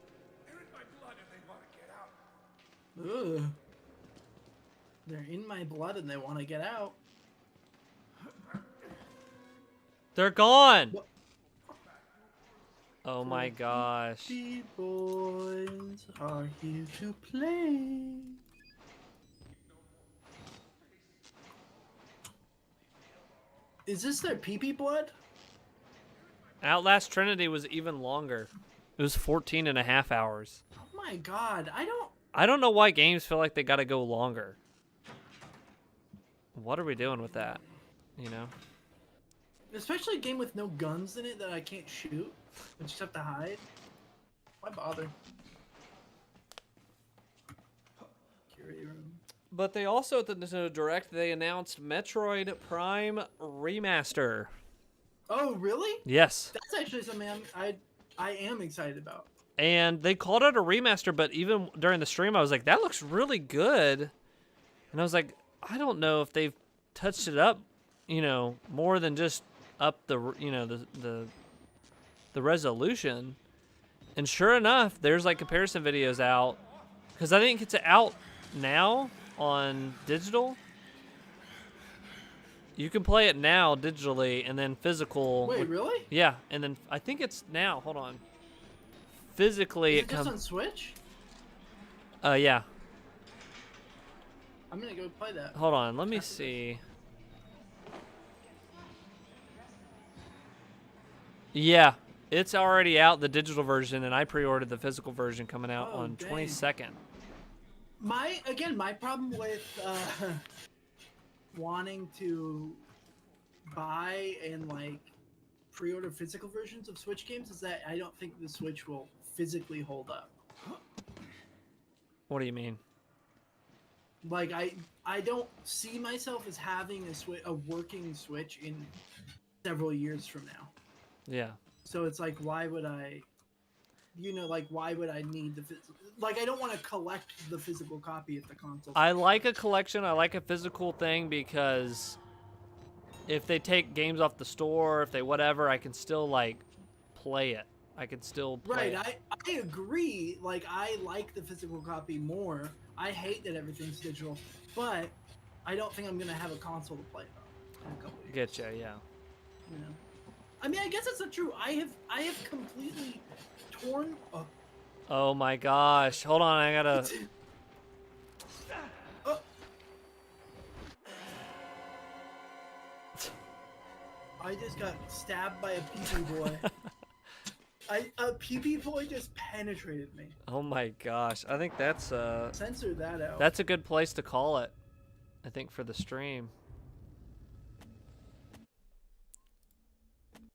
They're in my blood and they want to get out. Ugh. They're in my blood and they want to get out. They're gone. What? Oh my gosh. The boys are here to play. Is this their pee-pee blood? Outlast Trinity was even longer. It was 14 and a half hours. Oh my god, I don't know why games feel like they gotta go longer. What are we doing with that? You know? Especially a game with no guns in it that I can't shoot. I just have to hide. Why bother? Security room. But they also, at the Nintendo Direct, they announced Metroid Prime Remaster. Oh, really? Yes. That's actually something I am excited about. And they called it a remaster, but even during the stream, I was like, that looks really good. And I was like, I don't know if they've touched it up, you know, more than just up the, you know, the resolution. And sure enough, there's like comparison videos out, because I think it's out now on digital. You can play it now digitally, and then physical. Wait, really? Yeah, and then I think it's now. Hold on. Physically, Is it it just comes. on Switch? Yeah. I'm gonna go play that. Hold on. Let me see. Yeah, it's already out, the digital version, and I pre-ordered the physical version coming out Oh, on dang. 22nd. My problem with wanting to buy and like pre-order physical versions of Switch games is that I don't think the Switch will physically hold up. What do you mean? Like I don't see myself as having a working Switch in several years from now. Yeah. So it's like, why would I? You know, like why would I need the like? I don't want to collect the physical copy of the console. I like a collection. I like a physical thing because if they take games off the store, if they whatever, I can still like play it. I can still play Right, it. I agree. Like, I like the physical copy more. I hate that everything's digital, but I don't think I'm gonna have a console to play it on in a couple of years. Getcha, yeah. You know, I mean, I guess that's not true. I have completely torn. Oh my gosh. Hold on, I gotta. Oh. I just got stabbed by a pee-pee boy. A pee-pee boy just penetrated me. Oh my gosh. I think that's Censor that out. that's a good place to call it. I think for the stream.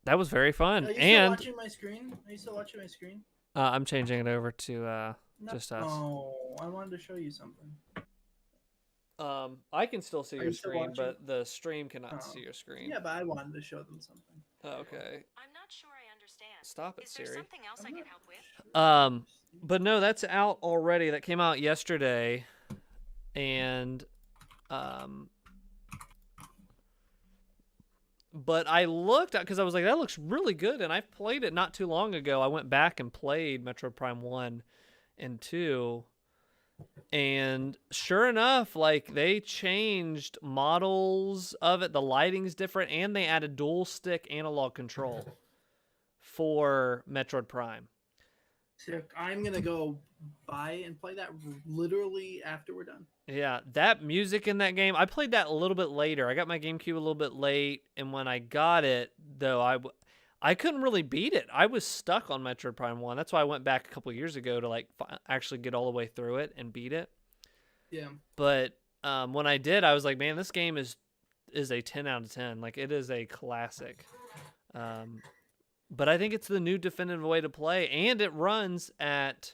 That was very fun. Are you still And watching my screen? Are you still watching my screen? I'm changing it over to No. just us. Oh, I wanted to show you something. I can still see Are your you still screen, watching? but the stream cannot Oh. see your screen. Yeah, but I wanted to show them something. Okay. I'm not sure I understand. Stop it, Is there Siri. something else I can help with? But no, that's out already. That came out yesterday. And but I looked at, because I was like, that looks really good, and I played it not too long ago. I went back and played Metroid Prime 1 and 2. And sure enough, like, they changed models of it. The lighting's different, and they added dual stick analog control for Metroid Prime. Sick. I'm gonna go buy and play that literally after we're done. Yeah, that music in that game, I played that a little bit later. I got my GameCube a little bit late, and when I got it, though, I couldn't really beat it. I was stuck on Metroid Prime 1. That's why I went back a couple years ago to like actually get all the way through it and beat it. Yeah. But when I did, I was like, man, this game is a 10 out of 10. Like, it is a classic. But I think it's the new definitive way to play, and it runs at,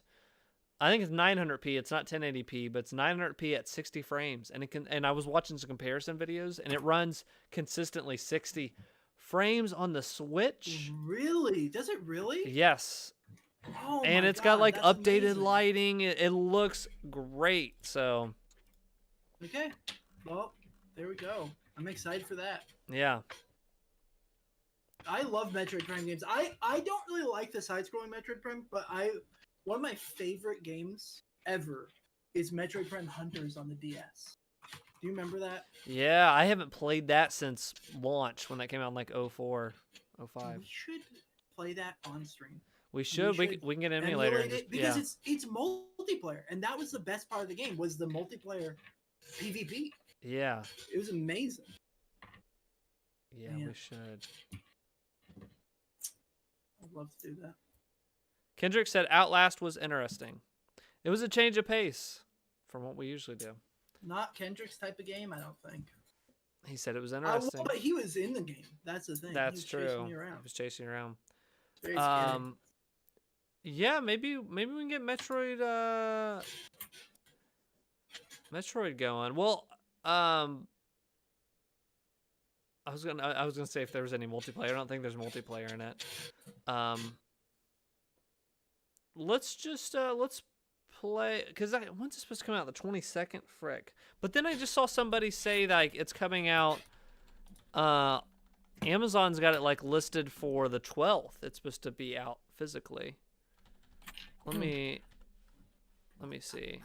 I think it's 900p. It's not 1080p, but it's 900p at 60 frames. And it can. And I was watching some comparison videos, and it runs consistently 60 frames on the Switch. Really? Does it really? Yes. Oh And my it's got God, like that's updated amazing. lighting. It looks great. So Okay. Well, there we go. I'm excited for that. yeah. I love Metroid Prime games. I don't really like the side-scrolling Metroid Prime, but one of my favorite games ever is Metroid Prime Hunters on the DS. Do you remember that? Yeah, I haven't played that since launch when that came out in like 04, 05. We should play that on stream. We should. We can get an emulator and just, it because yeah. it's multiplayer, and that was the best part of the game was the multiplayer PvP. Yeah. It was amazing. Yeah, Man. we should. I'd love to do that. Kendrick said Outlast was interesting. It was a change of pace from what we usually do. Not Kendrick's type of game, I don't think. He said it was Well, interesting. but he was in the game. That's the thing. That's he was true. Chasing you He around. was chasing you around. It's very scary. Yeah, maybe we can get Metroid going. Well, I was gonna say if there was any multiplayer. I don't think there's multiplayer in it. Let's play, because when's it supposed to come out? The 22nd? Frick. But then I just saw somebody say like it's coming out. Amazon's got it like listed for the 12th. It's supposed to be out physically. Let me see.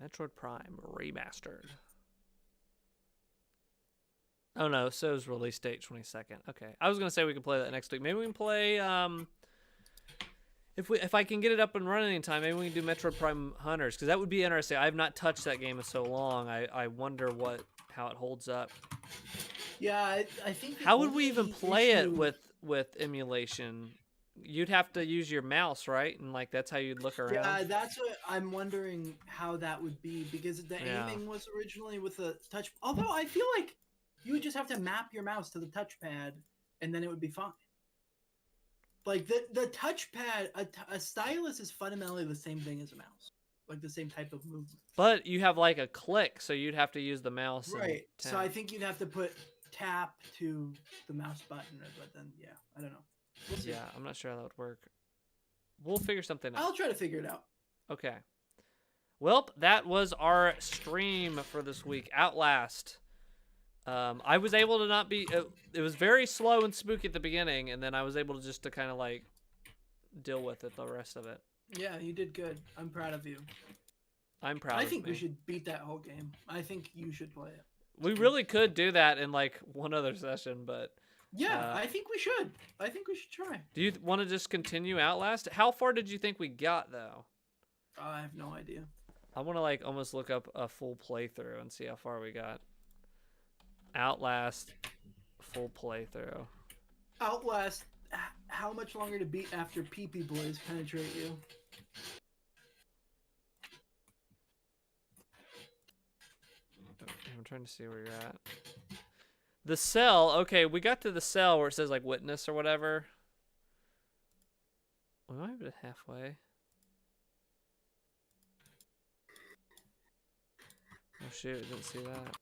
Metroid Prime Remastered. Oh no, so is release date 22nd. Okay. I was gonna say we could play that next week. Maybe we can play if I can get it up and running in time, maybe we can do Metroid Prime Hunters, because that would be interesting. I have not touched that game in so long. I wonder how it holds up. Yeah, I think. How would we even play it issue- with emulation? You'd have to use your mouse, right? And like that's how you'd look around. Yeah, that's what I'm wondering how that would be, because the Yeah. aiming was originally with a touch. Although I feel like you would just have to map your mouse to the touchpad, and then it would be fine. Like the touchpad, a stylus is fundamentally the same thing as a mouse, like the same type of movement. But you have like a click, so you'd have to use the mouse. and Right. So tap. I think you'd have to put tap to the mouse button, but then yeah, I don't know. We'll see. Yeah, I'm not sure how that would work. We'll figure something out. I'll try to figure it out. Okay. Well, that was our stream for this week. Outlast. I was able to not be. It was very slow and spooky at the beginning, and then I was able to just to kind of like deal with it the rest of it. Yeah, you did good. I'm proud of you. I'm proud. I of think we me. should beat that whole game. I think you should play it. We really could do that in like one other session, but Yeah, I think we should. I think we should try. do you want to just continue Outlast? How far did you think we got though? I have no idea. I want to like almost look up a full playthrough and see how far we got. Outlast full playthrough. Outlast. How much longer to beat after PP Boys penetrate you? I'm trying to see where you're at. The cell. Okay, we got to the cell where it says like witness or whatever. We might have been halfway. Oh shoot, I didn't see that.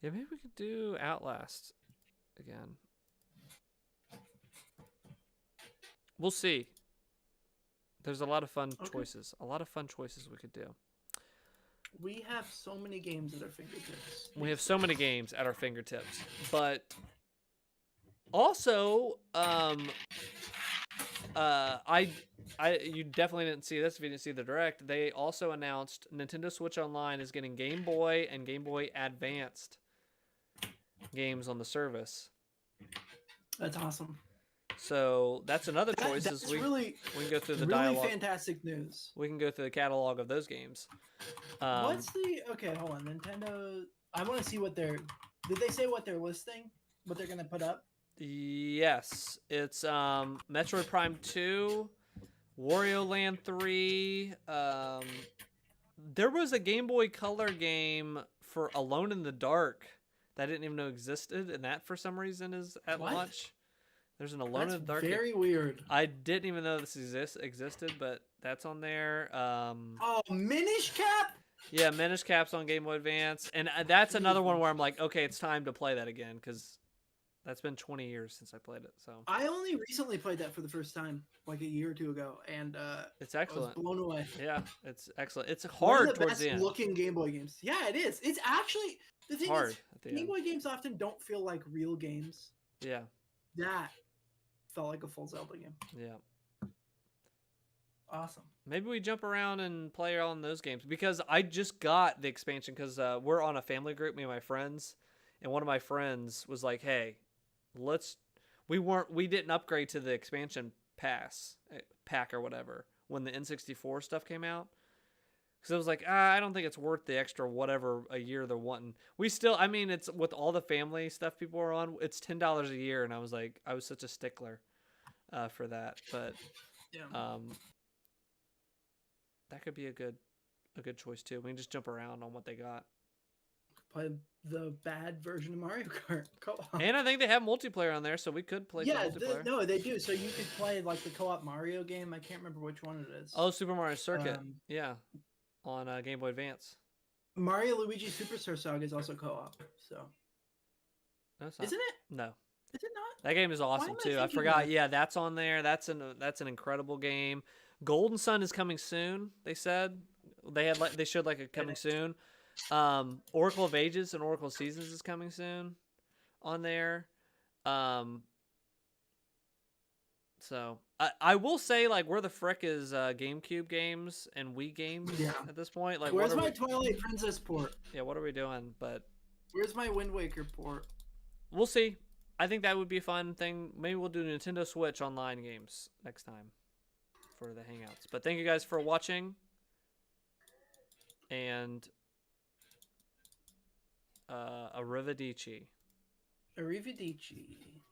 Yeah, maybe we could do Outlast again. We'll see. There's a lot of fun choices. A lot of fun choices we could do. We have so many games at our fingertips. We have so many games at our fingertips, but also, you definitely didn't see this if you didn't see the direct. They also announced Nintendo Switch Online is getting Game Boy and Game Boy Advanced games on the service. That's awesome. So that's another choice. That's we really, can go through the really dialogue. fantastic news. We can go through the catalog of those games. What's the okay? Hold on, Nintendo. I want to see what they're. Did they say what they're listing? What they're gonna put up? Yes, it's Metroid Prime 2, Wario Land 3. There was a Game Boy Color game for Alone in the Dark that I didn't even know existed, and that for some reason is at What? launch. There's an Alone in the Dark. Very weird. I didn't even know this existed, but that's on there. Oh, Minish Cap. Yeah, Minish Cap's on Game Boy Advance, and that's another one where I'm like, okay, it's time to play that again because That's been 20 years since I played it, so I only recently played that for the first time, like a year or two ago, and it's I was excellent. blown away. Yeah, it's excellent. It's One hard of the towards best the end. looking Game Boy games. Yeah, it is. It's actually the It's thing hard is, at the Game end. Boy games often don't feel like real games. Yeah, That felt like a full Zelda game. yeah. Awesome. Maybe we jump around and play on those games because I just got the expansion because we're on a family group, me and my friends, and one of my friends was like, "Hey, we didn't upgrade to the expansion pack or whatever when the N64 stuff came out because I was like, I don't think it's worth the extra whatever a year they're wanting. We still, I mean, it's with all the family stuff people are on, it's $10 a year, and I was like, I was such a stickler for that, but Yeah. that could be a good choice too. We can just jump around on what they got. Play the bad version of Mario Kart co-op. And I think they have multiplayer on there, so we could play some multiplayer. No, they do. So you could play like the co-op Mario game. I can't remember which one it is. Oh, Super Mario Circuit. Um, Yeah. On Game Boy Advance. Mario Luigi Superstar Saga is also co-op. So No, it's not. isn't it? No. Is it not? That game is awesome am I too. I thinking forgot. that? Yeah, that's on there. That's an incredible game. Golden Sun is coming soon, they said. They showed like a coming soon. Oracle of Ages and Oracle of Seasons is coming soon on there. So I will say, like, where the frick is GameCube games and Wii games at this point? Like, Where's my Twilight Princess port? Yeah, what are we doing? But Where's my Wind Waker port? we'll see. I think that would be a fun thing. Maybe we'll do Nintendo Switch online games next time for the Hangouts. But thank you guys for watching. And arrivederci. Arrivederci.